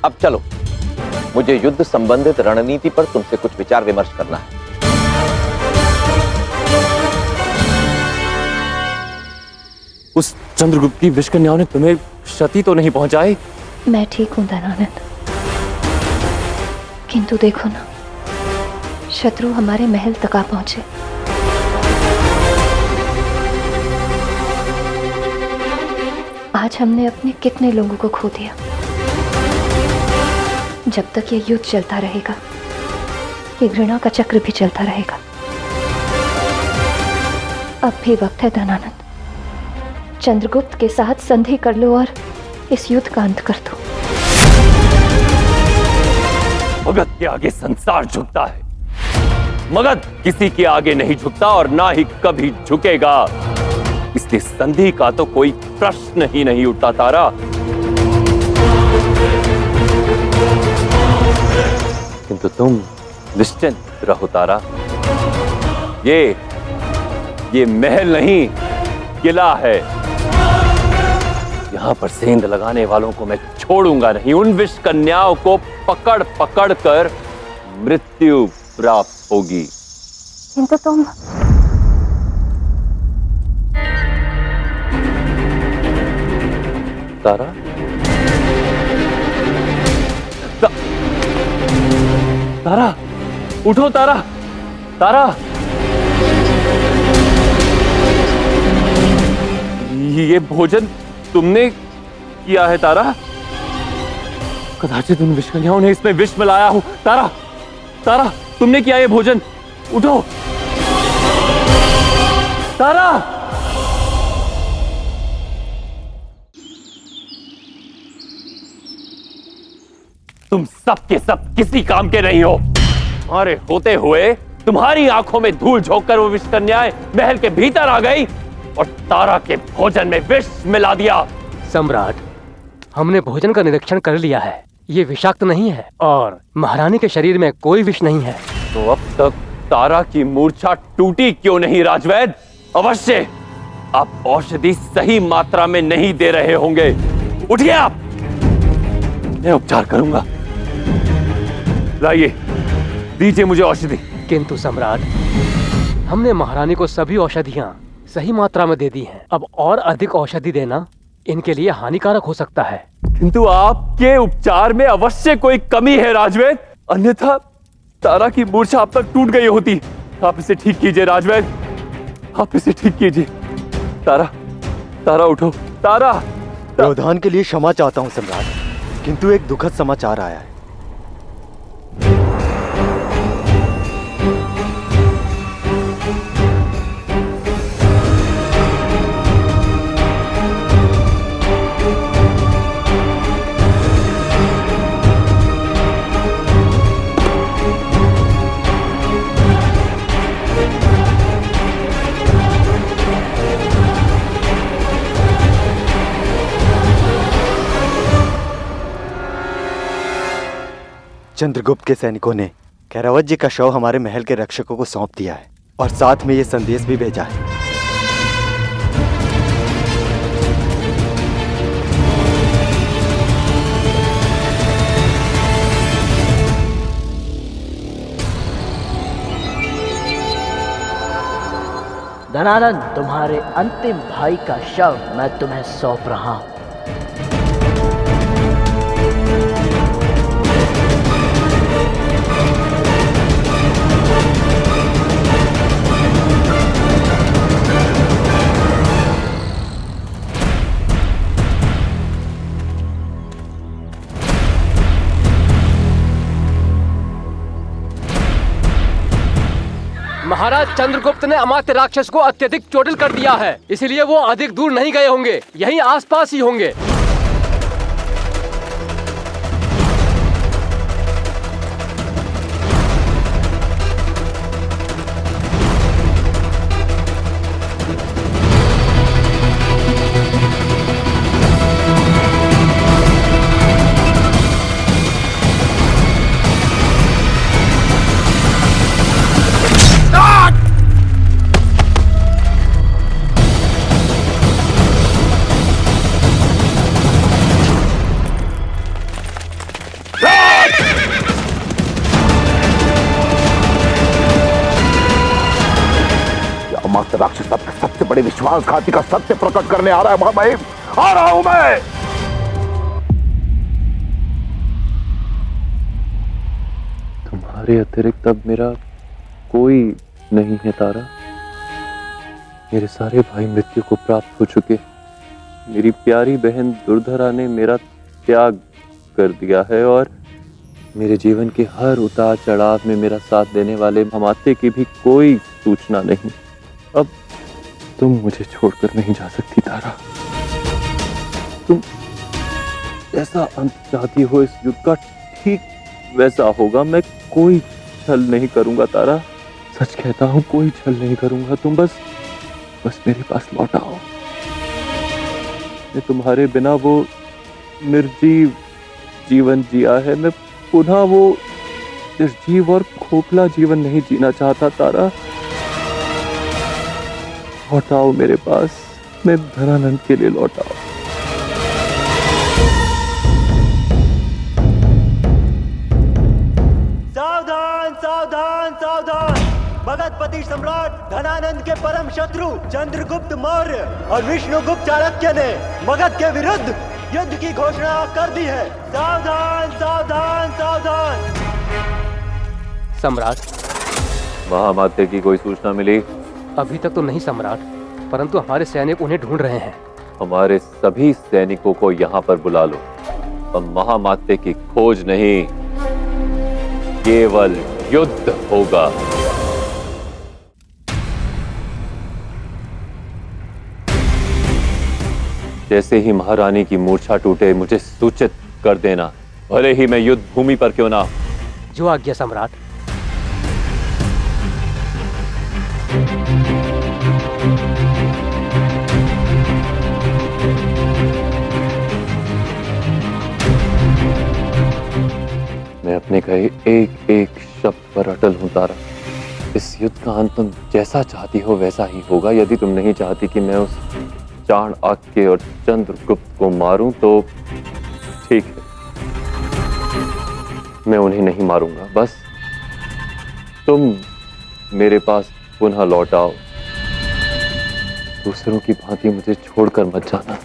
अब चलो, मुझे युद्ध संबंधित रणनीति पर तुमसे कुछ विचार विमर्श करना है। उस चंद्रगुप्त की विषकन्याओं ने तुम्हें क्षति तो नहीं पहुंचाई? मैं ठीक हूं धनानंद, किंतु देखो ना, शत्रु हमारे महल तक आ पहुंचे। आज हमने अपने कितने लोगों को खो दिया। जब तक ये युद्ध चलता रहेगा, ये घृणा का चक्र भी चलता रहेगा। अब भी वक्त है धनानंद, चंद्रगुप्त के साथ संधि कर लो और इस युद्ध का अंत कर दो। मगध के आगे संसार झुकता है, मगध किसी के आगे नहीं झुकता और ना ही कभी झुकेगा। इसलिए संधि का तो कोई प्रश्न ही नहीं उठता तारा। किंतु तुम निश्चिंत रहो तारा, ये महल नहीं, किला है। यहां पर सेंध लगाने वालों को मैं छोड़ूंगा नहीं। उन विष कन्याओं को पकड़ पकड़ कर मृत्यु प्राप्त होगी। किंतु तुम तारा, तारा, उठो तारा, तारा। ये भोजन तुमने किया है तारा? कदाचित उन विषकन्याओं ने इसमें विष मिलाया हो। तारा, तारा, तुमने किया ये भोजन? उठो तारा। तुम सब के सब किसी काम के नहीं हो। तुम्हारे होते हुए तुम्हारी आंखों में धूल झोंककर वो विषकन्याएं महल के भीतर आ गई और तारा के भोजन में विष मिला दिया। सम्राट, हमने भोजन का निरीक्षण कर लिया है, ये विषाक्त नहीं है और महारानी के शरीर में कोई विष नहीं है। तो अब तक तारा की मूर्छा टूटी क्यों नहीं राजवैद्य? अवश्य आप औषधि सही मात्रा में नहीं दे रहे होंगे। उठिए आप, मैं उपचार करूंगा। लाइए, दीजिए मुझे औषधि। किंतु सम्राट, हमने महारानी को सभी औषधियां सही मात्रा में दे दी हैं। अब और अधिक औषधि देना इनके लिए हानिकारक हो सकता है। किंतु आपके उपचार में अवश्य कोई कमी है राजवैद्य, अन्यथा तारा की मूर्छा अब तक टूट गई होती। आप इसे ठीक कीजिए राजवैद्य, आप इसे ठीक कीजिए। तारा, तारा उठो। तारा, व्यवधान के लिए क्षमा चाहता हूं सम्राट, किंतु एक दुखद समाचार आया है। चंद्रगुप्त के सैनिकों ने कैरावत जी का शव हमारे महल के रक्षकों को सौंप दिया है और साथ में ये संदेश भी भेजा है। धनानंद, तुम्हारे अंतिम भाई का शव मैं तुम्हें सौंप रहा हूं। महाराज चंद्रगुप्त ने अमात्य राक्षस को अत्यधिक चोटिल कर दिया है, इसलिए वो अधिक दूर नहीं गए होंगे, यहीं आसपास ही होंगे। राक्षस आपके सबसे बड़े विश्वासघाती का सत्य प्रकट करने आ रहा है महामहिम। आ रहा हूं मैं। तुम्हारे अतिरिक्त अब मेरा कोई नहीं है तारा। मेरे सारे भाई मृत्यु को प्राप्त हो चुके। मेरी प्यारी बहन दुर्धरा ने मेरा त्याग कर दिया है और मेरे जीवन के हर उतार चढ़ाव में मेरा साथ देने वाले अमात्य की भी कोई सूचना नहीं। अब तुम मुझे छोड़कर नहीं जा सकती तारा। तुम जैसा अंत चाहती हो इस युद्ध का, ठीक वैसा होगा। मैं कोई छल नहीं करूंगा तारा, सच कहता हूं, कोई छल नहीं करूंगा। तुम बस मेरे पास लौट आओ। मैं तुम्हारे बिना वो निर्जीव जीवन जिया है, मैं पुनः वो निर्जीव और खोखला जीवन नहीं जीना चाहता तारा। लौट आओ मेरे पास, मैं धनानंद के लिए लौट आओ। सावधान सावधान सावधान! भगतपति सम्राट धनानंद के परम शत्रु चंद्रगुप्त मौर्य और विष्णुगुप्त चाणक्य ने मगध के विरुद्ध युद्ध की घोषणा कर दी है। सावधान सावधान सावधान! सम्राट, महामात्य की कोई सूचना मिली? अभी तक तो नहीं सम्राट, परंतु हमारे सैनिक उन्हें ढूंढ रहे हैं। हमारे सभी सैनिकों को यहां पर बुला लो। अब महामाते की खोज नहीं, केवल युद्ध होगा। जैसे ही महारानी की मूर्छा टूटे मुझे सूचित कर देना, भले ही मैं युद्ध भूमि पर क्यों ना। जो आज्ञा सम्राट। मैं अपने कहे एक एक शब्द पर अटल हूं तारा। इस युद्ध का अंत तुम जैसा चाहती हो वैसा ही होगा। यदि तुम नहीं चाहती कि मैं उस चाणक्य और चंद्रगुप्त को मारूं तो ठीक है, मैं उन्हें नहीं मारूंगा। बस तुम मेरे पास पुनः लौट आओ। दूसरों की भांति मुझे छोड़कर मत जाना।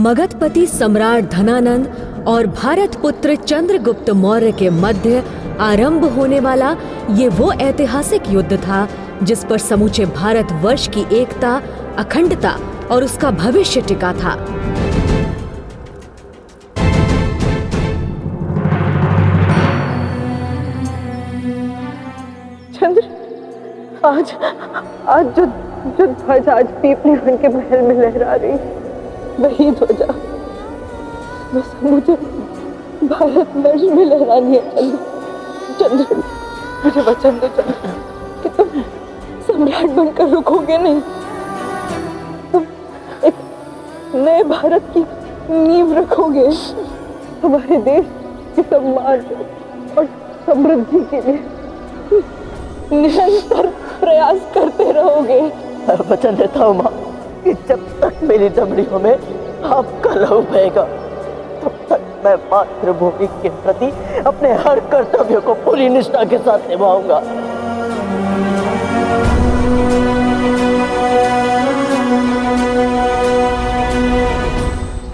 मगधपति सम्राट धनानंद और भारत पुत्र चंद्रगुप्त मौर्य के मध्य आरंभ होने वाला ये वो ऐतिहासिक युद्ध था जिस पर समूचे भारतवर्ष की एकता, अखंडता और उसका भविष्य टिका था। चंद्र, आज जो ध्वज आज पीपली वन के महल में लहरा रही, वही ध्वजा बस मुझे भारतवर्ष में लहरानी है। चंद्र, मुझे वचन दो चंद्र कि तुम सम्राट बनकर रुकोगे नहीं। तुम एक नए भारत की नींव रखोगे। हमारे देश के सम्मान और समृद्धि के लिए निरंतर प्रयास करते रहोगे। वचन देता हूँ माँ कि जब तक मेरी दमड़ियों में आपका लहू बहेगा तब तक मैं मातृभूमि के प्रति अपने हर कर्तव्य को पूरी निष्ठा के साथ निभाऊंगा।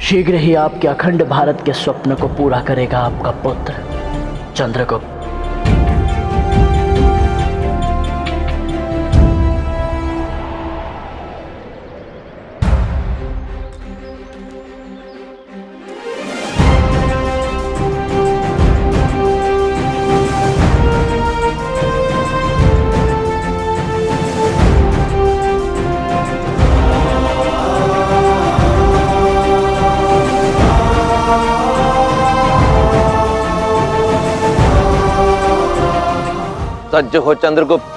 शीघ्र ही आपके अखंड भारत के स्वप्न को पूरा करेगा आपका पुत्र चंद्रगुप्त। सज्ज हो चंद्रगुप्त।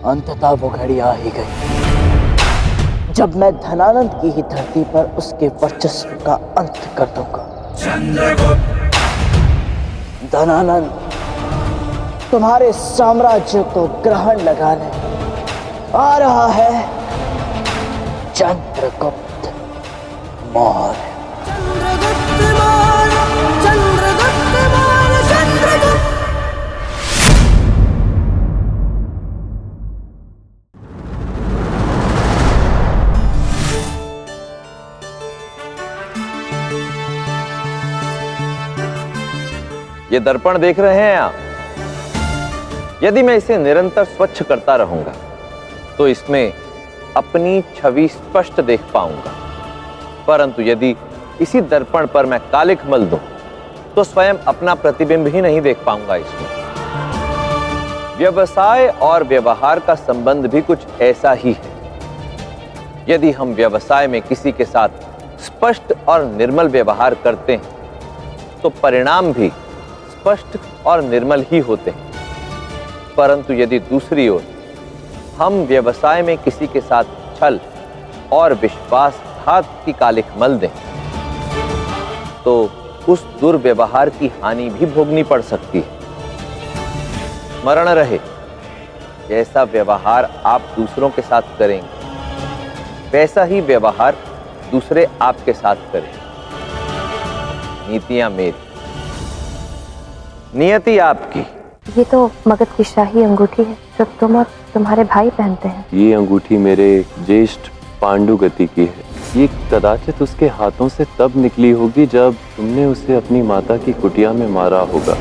अंततः वो घड़ी आ ही गई जब मैं धनानंद की ही धरती पर उसके वर्चस्व का अंत कर दूंगा। धनानंद, तुम्हारे साम्राज्य को ग्रहण लगाने आ रहा है चंद्रगुप्त मौर्य। ये दर्पण देख रहे हैं आप? यदि मैं इसे निरंतर स्वच्छ करता रहूंगा तो इसमें अपनी छवि स्पष्ट देख पाऊंगा, परंतु यदि इसी दर्पण पर मैं कालिख मल दूं तो स्वयं अपना प्रतिबिंब ही नहीं देख पाऊंगा इसमें। व्यवसाय और व्यवहार का संबंध भी कुछ ऐसा ही है। यदि हम व्यवसाय में किसी के साथ स्पष्ट और निर्मल व्यवहार करते हैं तो परिणाम भी स्पष्ट और निर्मल ही होते हैं, परंतु यदि दूसरी ओर हम व्यवसाय में किसी के साथ छल और विश्वासघात की कालिख मल दें तो उस दुर्व्यवहार की हानि भी भोगनी पड़ सकती है। स्मरण रहे, जैसा व्यवहार आप दूसरों के साथ करेंगे वैसा ही व्यवहार दूसरे आपके साथ करेंगे। नीतियां मेरी, नियति आपकी। ये तो मगध की शाही अंगूठी है जो तुम और तुम्हारे भाई पहनते हैं। ये अंगूठी मेरे ज्येष्ठ पांडुगति की है। ये कदाचित उसके हाथों से तब निकली होगी जब तुमने उसे अपनी माता की कुटिया में मारा होगा।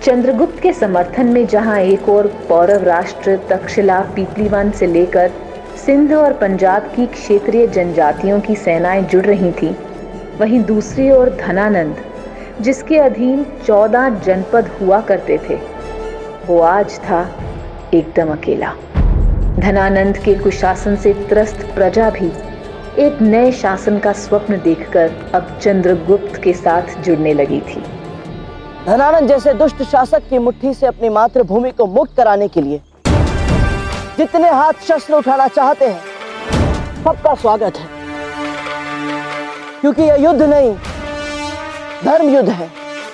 चंद्रगुप्त के समर्थन में जहां एक और पौरव राष्ट्र तक्षशिला, पीपलीवन से लेकर सिंध और पंजाब की क्षेत्रीय जनजातियों की सेनाएं जुड़ रही थीं, वहीं दूसरी ओर धनानंद, जिसके अधीन 14 जनपद हुआ करते थे, वो आज था एकदम अकेला। धनानंद के कुशासन से त्रस्त प्रजा भी एक नए शासन का स्वप्न देखकर अब चंद्रगुप्त के साथ जुड़ने लगी थी। धनानंद जैसे दुष्ट शासक की मुट्ठी से अपनी मातृभूमि को मुक्त कराने के लिए जितने हाथ शस्त्र उठाना चाहते हैं सबका स्वागत है, क्योंकि यह युद्ध नहीं धर्म युद्ध है।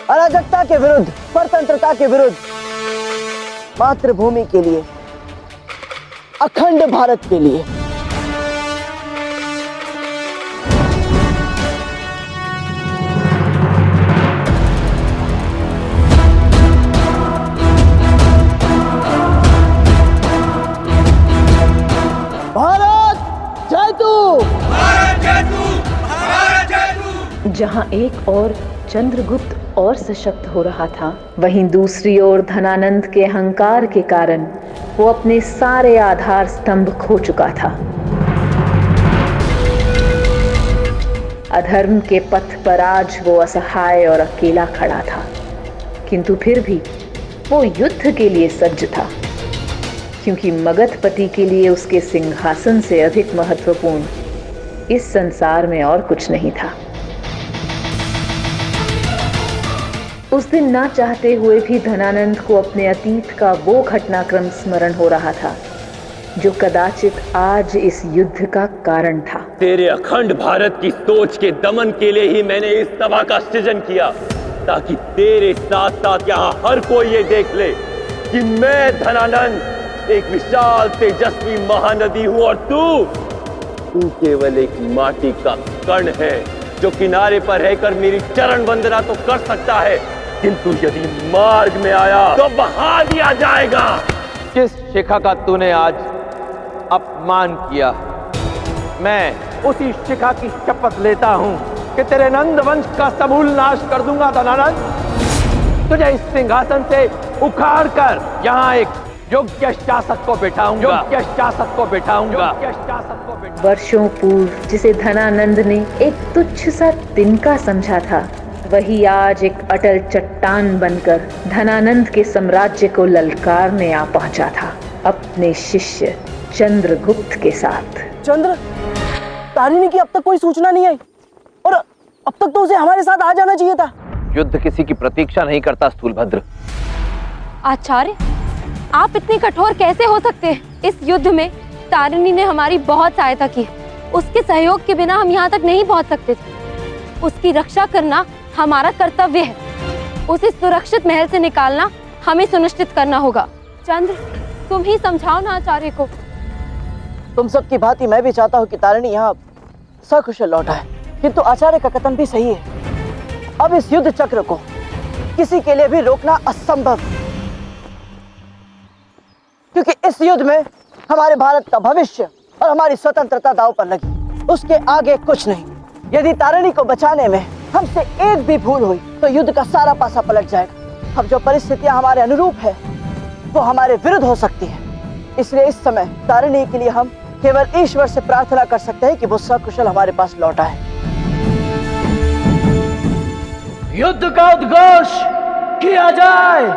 अराजकता के विरुद्ध, स्वतंत्रता के विरुद्ध, मातृभूमि के लिए, अखंड भारत के लिए। जहां एक और चंद्रगुप्त और सशक्त हो रहा था, वहीं दूसरी ओर धनानंद के अहंकार के कारण वो अपने सारे आधार स्तंभ खो चुका था। अधर्म के पथ पर आज वो असहाय और अकेला खड़ा था, किंतु फिर भी वो युद्ध के लिए सज्ज था, क्योंकि मगधपति के लिए उसके सिंहासन से अधिक महत्वपूर्ण इस संसार में और कुछ नहीं था। उस दिन ना चाहते हुए भी धनानंद को अपने अतीत का वो घटनाक्रम स्मरण हो रहा था जो कदाचित आज इस युद्ध का कारण था। तेरे अखंड भारत की सोच के दमन के लिए ही मैंने इस सभा का सृजन किया, ताकि तेरे साथ साथ यहाँ हर कोई ये देख ले कि मैं धनानंद एक विशाल तेजस्वी महानदी हूँ और तू केवल एक माटी का कण है जो किनारे पर रहकर मेरी चरण वंदना तो कर सकता है, किंतु यदि मार्ग में आया तो बहा दिया जाएगा। किस शिखा का तूने आज अपमान किया, मैं उसी शिखा की शपथ लेता हूं कि तेरे नंद वंश का समूल नाश कर दूंगा। धनानंद, तुझे इस सिंहासन से उखाड़ कर यहाँ एक योग्य शासक को बिठाऊंगा, वर्षों पूर्व जिसे धनानंद ने एक तुच्छ सा तिनका समझा था, वही आज एक अटल चट्टान बनकर धनानंद के साम्राज्य को ललकारने आ पहुंचा था, अपने शिष्य चंद्रगुप्त के साथ। चंद्र, तारिणी की अब तक कोई सूचना नहीं आई और अब तक तो उसे हमारे साथ आ जाना चाहिए था। युद्ध किसी की प्रतीक्षा नहीं करता स्थूलभद्र। आचार्य, आप इतने कठोर कैसे हो सकते हैं? इस युद्ध में तारिणी ने हमारी बहुत सहायता की, उसके सहयोग के बिना हम यहाँ तक नहीं पहुँच सकते थे। उसकी रक्षा करना हमारा कर्तव्य है, उसे सुरक्षित महल से निकालना हमें सुनिश्चित करना होगा। चंद्र, तुम ही समझाओ ना आचार्य को। तुम सबकी भांति मैं भी चाहता हूँ कि तारिणी यहाँ सकुशल लौटा है, किंतु आचार्य का कथन भी सही है। अब इस युद्ध चक्र को किसी के लिए भी रोकना असंभव, क्योंकि इस युद्ध में हमारे भारत का भविष्य और हमारी स्वतंत्रता दांव पर लगी, उसके आगे कुछ नहीं। यदि तारिणी को बचाने में हमसे एक भी भूल हुई तो युद्ध का सारा पासा पलट जाएगा। अब जो परिस्थितियां हमारे अनुरूप है वो हमारे विरुद्ध हो सकती है, इसलिए इस समय तारिणी के लिए हम केवल ईश्वर से प्रार्थना कर सकते हैं कि वो सकुशल हमारे पास लौटा है। युद्ध का उद्घोष किया जाए।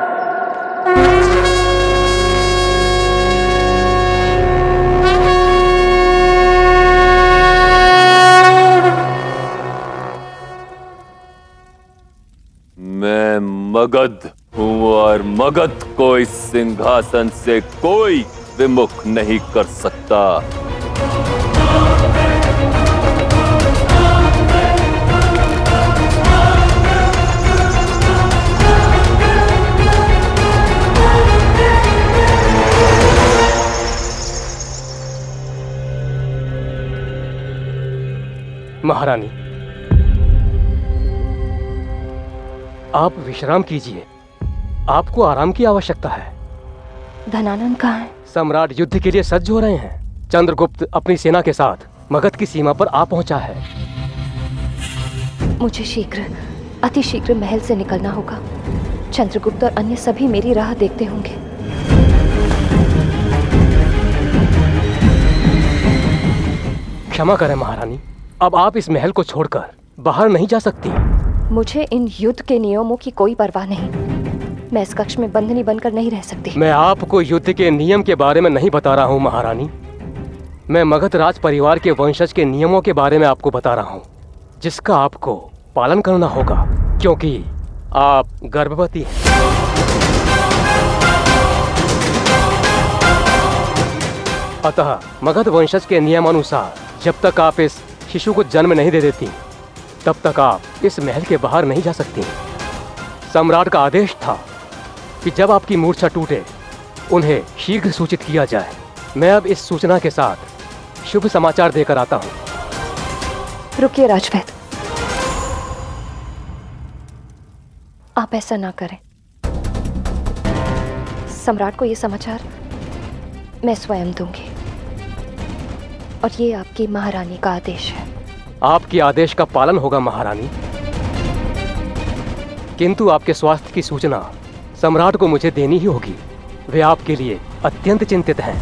मैं मगध हूं और मगध को इस सिंहासन से कोई विमुख नहीं कर सकता। महारानी, आप विश्राम कीजिए। आपको आराम की आवश्यकता है। धनानंद कहाँ है? सम्राट युद्ध के लिए सज्ज हो रहे हैं। चंद्रगुप्त अपनी सेना के साथ मगध की सीमा पर आ पहुंचा है। मुझे शीघ्र, अति शीघ्र महल से निकलना होगा। चंद्रगुप्त और अन्य सभी मेरी राह देखते होंगे। क्षमा करें महारानी, अब आप इस महल को छोड़कर बाहर नहीं जा सकती। मुझे इन युद्ध के नियमों की कोई परवाह नहीं। मैं इस कक्ष में बंधनी बनकर नहीं रह सकती। मैं आपको युद्ध के नियम के बारे में नहीं बता रहा हूँ महारानी। मैं मगध राज परिवार के वंशज के नियमों के बारे में आपको बता रहा हूँ, जिसका आपको पालन करना होगा, क्योंकि आप गर्भवती हैं। अतः मगध वंशज के नियमानुसार जब तक आप इस शिशु को जन्म नहीं दे देती, तब तक आप इस महल के बाहर नहीं जा सकती। सम्राट का आदेश था कि जब आपकी मूर्छा टूटे, उन्हें शीघ्र सूचित किया जाए। मैं अब इस सूचना के साथ शुभ समाचार देकर आता हूँ। रुकिए राजवैद, आप ऐसा ना करें। सम्राट को ये समाचार मैं स्वयं दूंगी, और ये आपकी महारानी का आदेश है। आपके आदेश का पालन होगा महारानी, किंतु आपके स्वास्थ्य की सूचना सम्राट को मुझे देनी ही होगी। वे आपके लिए अत्यंत चिंतित हैं।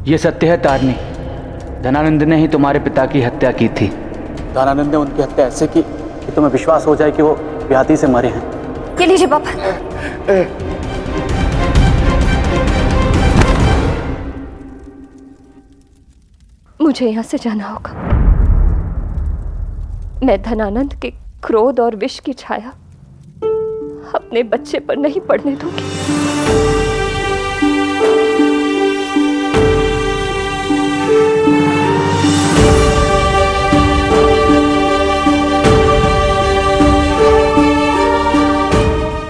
ये सत्य है तारनी, धनानंद ने ही तुम्हारे पिता की हत्या की थी। धनानंद ने उनकी हत्या ऐसे की कि तुम्हें विश्वास हो जाए कि वो व्याधि से मरे हैं। ये लीजिए पापा। मुझे यहाँ से जाना होगा। मैं धनानंद के क्रोध और विष की छाया अपने बच्चे पर नहीं पड़ने दूंगी।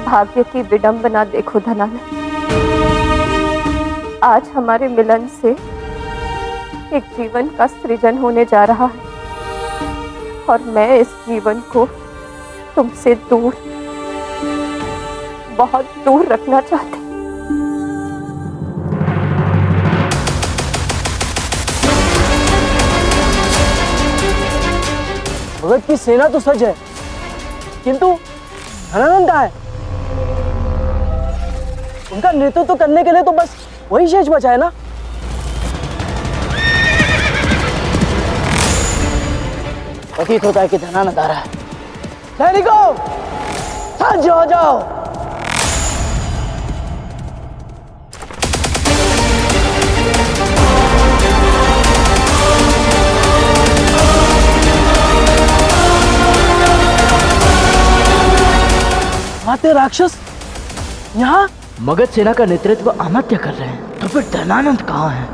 भाग्य की विडंबना देखो धनानंद, आज हमारे मिलन से एक जीवन का सृजन होने जा रहा है, और मैं इस जीवन को तुमसे दूर, बहुत दूर रखना चाहती। मगध की सेना तो सज्ज है, किंतु धनानंद है। उनका नेतृत्व करने के लिए तो बस वही शेष बचा है ना। प्रतीत होता है कि धनानंद आ रहा है। सैनिकों, सज्ज हो जाओ। आते राक्षस यहाँ? मगध सेना का नेतृत्व अमात्य कर रहे हैं, तो फिर धनानंद कहाँ है?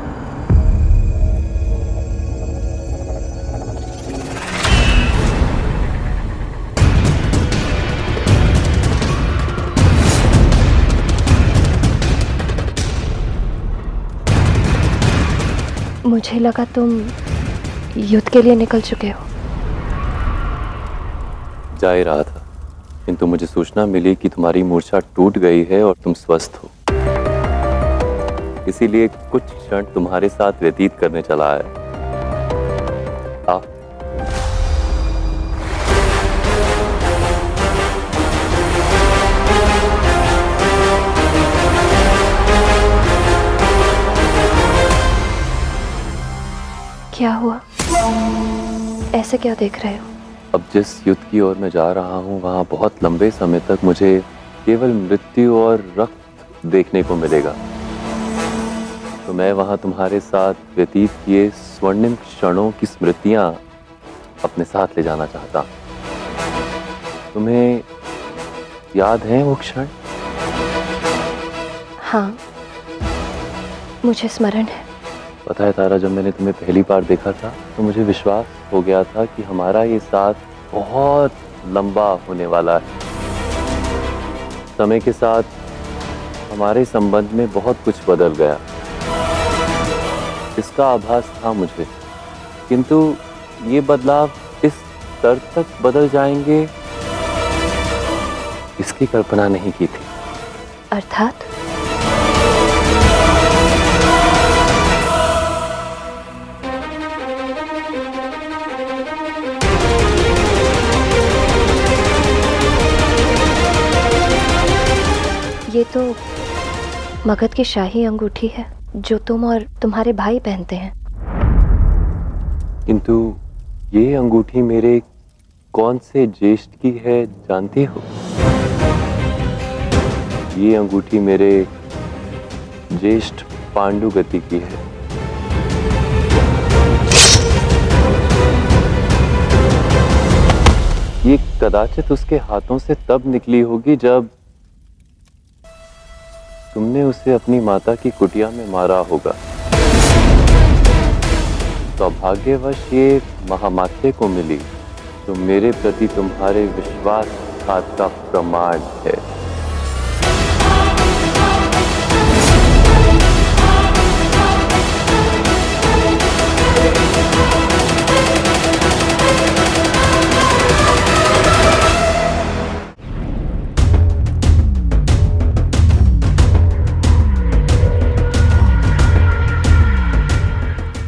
मुझे लगा तुम युद्ध के लिए निकल चुके हो। जा ही रहा था, किंतु मुझे सूचना मिली कि तुम्हारी मूर्छा टूट गई है और तुम स्वस्थ हो। इसीलिए कुछ क्षण तुम्हारे साथ व्यतीत करने चला है। आओ। क्या हुआ? ऐसे क्या देख रहे हो? अब जिस युद्ध की ओर मैं जा रहा हूँ वहां बहुत लंबे समय तक मुझे केवल मृत्यु और रक्त देखने को मिलेगा। तो मैं वहां तुम्हारे साथ व्यतीत किए स्वर्णिम क्षणों की स्मृतियां अपने साथ ले जाना चाहता हूं। तुम्हें याद है वो क्षण? हाँ, मुझे स्मरण है। पता है तारा, जब मैंने तुम्हें पहली बार देखा था तो मुझे विश्वास हो गया था कि हमारा ये साथ बहुत लंबा होने वाला है। समय के साथ हमारे संबंध में बहुत कुछ बदल गया, इसका आभास था मुझे, किंतु ये बदलाव इस स्तर तक बदल जाएंगे इसकी कल्पना नहीं की थी। अर्थात? ये तो मगध की शाही अंगूठी है जो तुम और तुम्हारे भाई पहनते हैं। किंतु ये अंगूठी मेरे कौन से ज्येष्ठ की है जानती हो? ये अंगूठी मेरे ज्येष्ठ पांडुगति की है। ये कदाचित उसके हाथों से तब निकली होगी जब तुमने उसे अपनी माता की कुटिया में मारा होगा। सौभाग्यवश ये महामात्य को मिली, तो मेरे प्रति तुम्हारे विश्वासघात का प्रमाण है।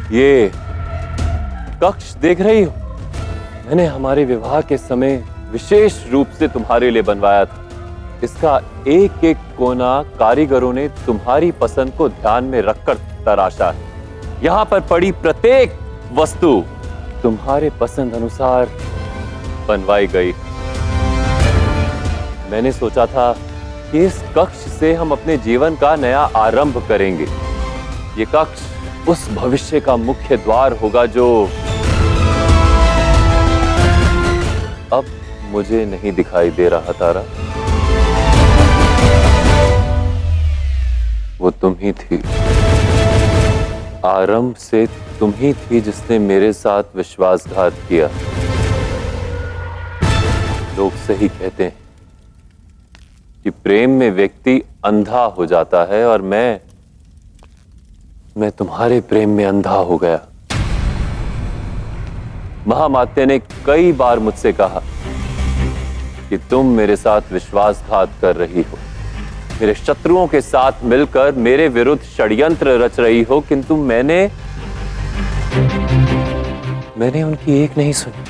ये कक्ष देख रही हो? मैंने हमारे विवाह के समय विशेष रूप से तुम्हारे लिए बनवाया था। इसका एक एक कोना कारीगरों ने तुम्हारी पसंद को ध्यान में रखकर तराशा है। यहाँ पर पड़ी प्रत्येक वस्तु तुम्हारे पसंद अनुसार बनवाई गई। मैंने सोचा था कि इस कक्ष से हम अपने जीवन का नया आरंभ करेंगे। ये कक्ष उस भविष्य का मुख्य द्वार होगा जो अब मुझे नहीं दिखाई दे रहा तारा। वो तुम ही थी, आरंभ से तुम ही थी जिसने मेरे साथ विश्वासघात किया। लोग सही कहते हैं कि प्रेम में व्यक्ति अंधा हो जाता है, और मैं तुम्हारे प्रेम में अंधा हो गया। महामात्य ने कई बार मुझसे कहा कि तुम मेरे साथ विश्वासघात कर रही हो, मेरे शत्रुओं के साथ मिलकर मेरे विरुद्ध षड्यंत्र रच रही हो, किंतु मैंने उनकी एक नहीं सुनी।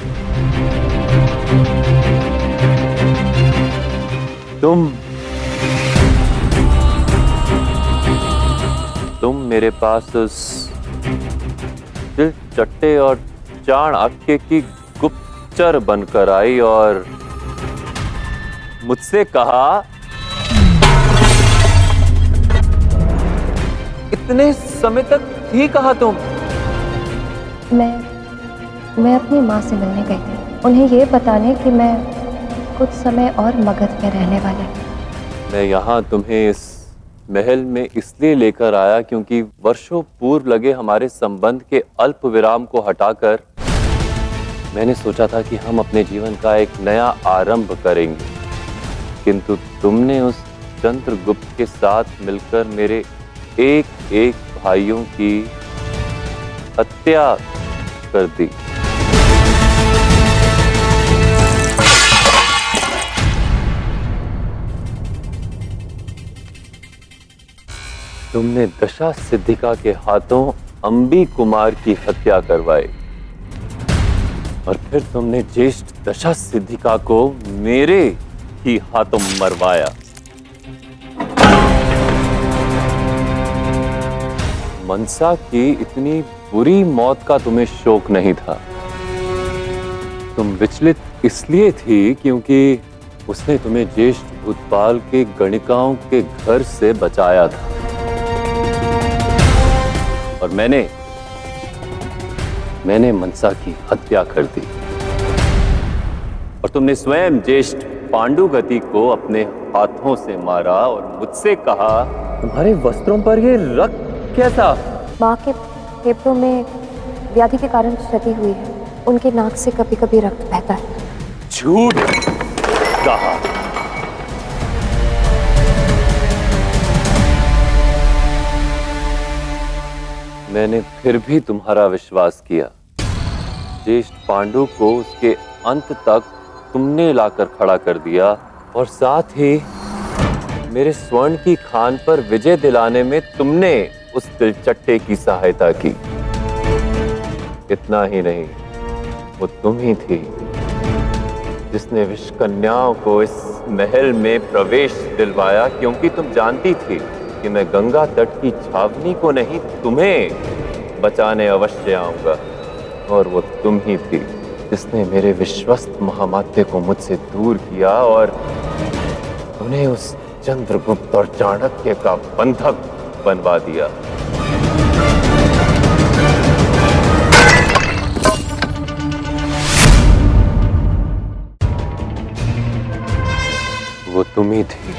तुम मेरे पास उस दिल चट्टे और चाणक्य की गुप्तचर बनकर आई और मुझसे कहा, इतने समय तक थी कहा तुम? मैं अपनी माँ से मिलने गई थी, उन्हें ये बताने कि मैं कुछ समय और मगध में रहने वाली हूँ। मैं यहाँ तुम्हें इस महल में इसलिए लेकर आया क्योंकि वर्षों पूर्व लगे हमारे संबंध के अल्प विराम को हटाकर मैंने सोचा था कि हम अपने जीवन का एक नया आरंभ करेंगे, किंतु तुमने उस चंद्रगुप्त के साथ मिलकर मेरे एक एक भाइयों की हत्या कर दी। तुमने दशा सिद्धिका के हाथों अंबी कुमार की हत्या करवाई और फिर तुमने ज्येष्ठ दशा सिद्धिका को मेरे ही हाथों मरवाया। मनसा की इतनी बुरी मौत का तुम्हें शोक नहीं था। तुम विचलित इसलिए थी क्योंकि उसने तुम्हें ज्येष्ठ भूतपाल के गणिकाओं के घर से बचाया था और मैंने मनसा की हत्या कर दी और तुमने स्वयं ज्येष्ठ पांडुगति को अपने हाथों से मारा और मुझसे कहा, तुम्हारे वस्त्रों पर ये रक्त कैसा? माँ के फेफड़ों में व्याधि के कारण क्षति हुई है, उनके नाक से कभी कभी रक्त बहता है। झूठ कहा। मैंने फिर भी तुम्हारा विश्वास किया। ज्येष्ठ पांडु को उसके अंत तक तुमने लाकर खड़ा कर दिया और साथ ही मेरे स्वर्ण की खान पर विजय दिलाने में तुमने उस दिलचट्टे की सहायता की। इतना ही नहीं, वो तुम ही थी जिसने विषकन्याओं को इस महल में प्रवेश दिलवाया, क्योंकि तुम जानती थी कि मैं गंगा तट की छावनी को नहीं, तुम्हें बचाने अवश्य आऊंगा। और वो तुम ही थी जिसने मेरे विश्वस्त महामात्य को मुझसे दूर किया और उन्हें उस चंद्रगुप्त और चाणक्य का बंधक बनवा दिया। वो तुम ही थी,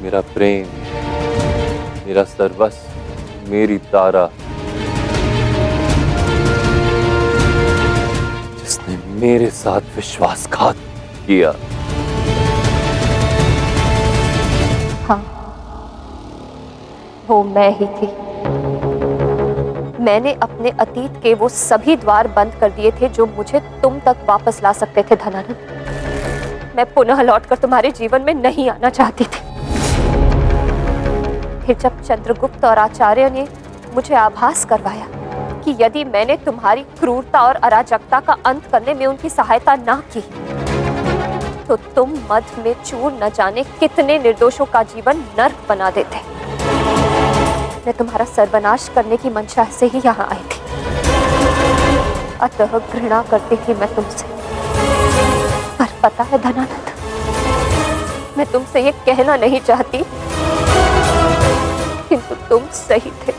मेरा प्रेम, मेरा सर्वस्व, मेरी तारा, जिसने मेरे साथ विश्वासघात किया। हाँ, वो मैं ही थी। मैंने अपने अतीत के वो सभी द्वार बंद कर दिए थे जो मुझे तुम तक वापस ला सकते थे धनानंद। मैं पुनः लौटकर तुम्हारे जीवन में नहीं आना चाहती थी। फिर जब चंद्रगुप्त और आचार्य ने मुझे आभास करवाया कि यदि मैंने तुम्हारी क्रूरता और अराजकता का अंत करने में उनकी सहायता ना की तो तुम मध में चूर न जाने कितने निर्दोषों का जीवन नर्क बना देते। मैं तुम्हारा सर्वनाश करने की मंशा से ही यहाँ आई थी। अतः घृणा करती थी मैं तुमसे। पर पता है धनानंद, मैं तुमसे ये कहना नहीं चाहती, किंतु तुम सही थे।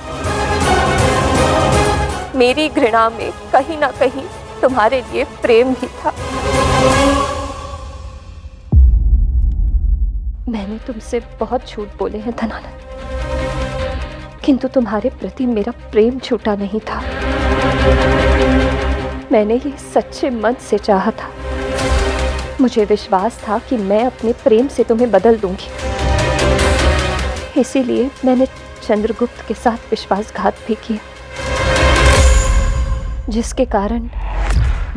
मेरी घृणा में कहीं ना कहीं तुम्हारे लिए प्रेम भी था। मैंने तुमसे बहुत झूठ बोले हैं धनानंद, किंतु तुम्हारे प्रति मेरा प्रेम झूठा नहीं था। मैंने ये सच्चे मन से चाहा था। मुझे विश्वास था कि मैं अपने प्रेम से तुम्हें बदल दूंगी। इसीलिए मैंने चंद्रगुप्त के साथ विश्वासघात भी किया, जिसके कारण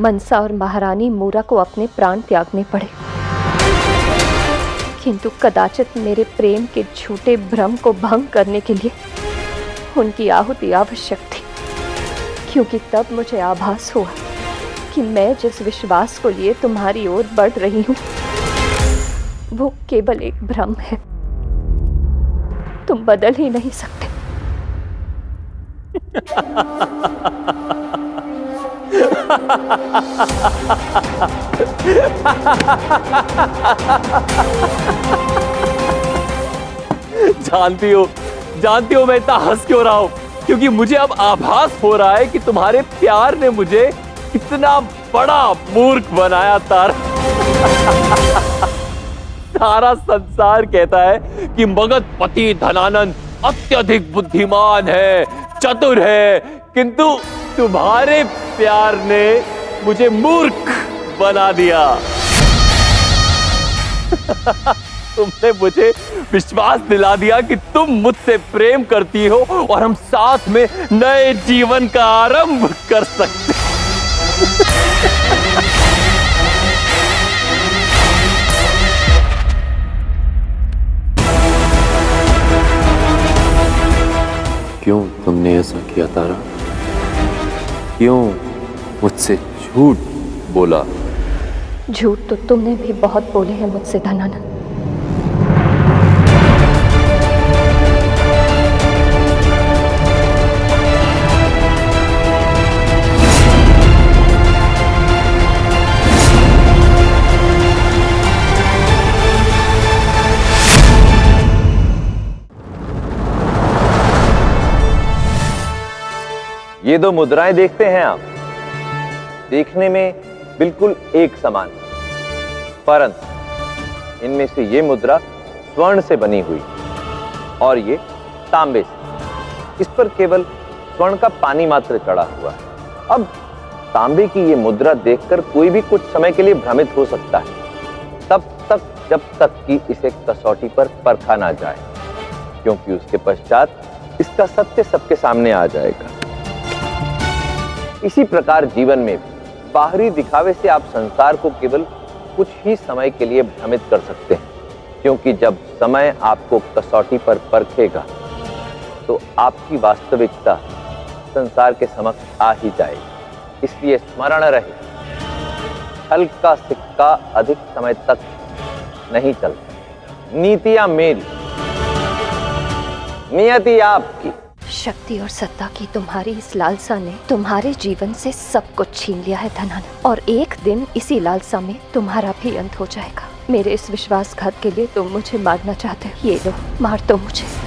मनसा और महारानी मूरा को अपने प्राण त्यागने पड़े। किंतु कदाचित मेरे प्रेम के झूठे भ्रम को भंग करने के लिए उनकी आहुति आवश्यक थी, क्योंकि तब मुझे आभास हुआ कि मैं जिस विश्वास को लिए तुम्हारी ओर बढ़ रही हूं वो केवल एक भ्रम है। तुम बदल ही नहीं सकते। जानती हो मैं इतना हंस क्यों रहा हूं? क्योंकि मुझे अब आभास हो रहा है कि तुम्हारे प्यार ने मुझे कितना बड़ा मूर्ख बनाया। सारा संसार कहता है कि मगधपति धनानंद अत्यधिक बुद्धिमान है, चतुर है, किंतु तुम्हारे प्यार ने मुझे मूर्ख बना दिया। तुमने मुझे विश्वास दिला दिया कि तुम मुझसे प्रेम करती हो और हम साथ में नए जीवन का आरंभ कर सकते हैं। क्यों तुमने ऐसा किया तारा? क्यों मुझसे झूठ बोला? झूठ तो तुमने भी बहुत बोले हैं मुझसे धनानंद। ये दो मुद्राएं देखते हैं आप, देखने में बिल्कुल एक समान, परंतु इनमें से ये मुद्रा स्वर्ण से बनी हुई और ये तांबे से। इस पर केवल स्वर्ण का पानी मात्र चढ़ा हुआ है। अब तांबे की ये मुद्रा देखकर कोई भी कुछ समय के लिए भ्रमित हो सकता है, तब तक जब तक कि इसे कसौटी पर परखा ना जाए, क्योंकि उसके पश्चात इसका सत्य सबके सामने आ जाएगा। इसी प्रकार जीवन में भी बाहरी दिखावे से आप संसार को केवल कुछ ही समय के लिए भ्रमित कर सकते हैं, क्योंकि जब समय आपको कसौटी पर परखेगा तो आपकी वास्तविकता संसार के समक्ष आ ही जाएगी। इसलिए स्मरण रहे, छल का सिक्का अधिक समय तक नहीं चलता। नीतियां मेरी, नियति आपकी। शक्ति और सत्ता की तुम्हारी इस लालसा ने तुम्हारे जीवन से सब कुछ छीन लिया है धनानंद, और एक दिन इसी लालसा में तुम्हारा भी अंत हो जाएगा। मेरे इस विश्वासघात के लिए तुम मुझे मारना चाहते हो, ये लो, मार दो मुझे।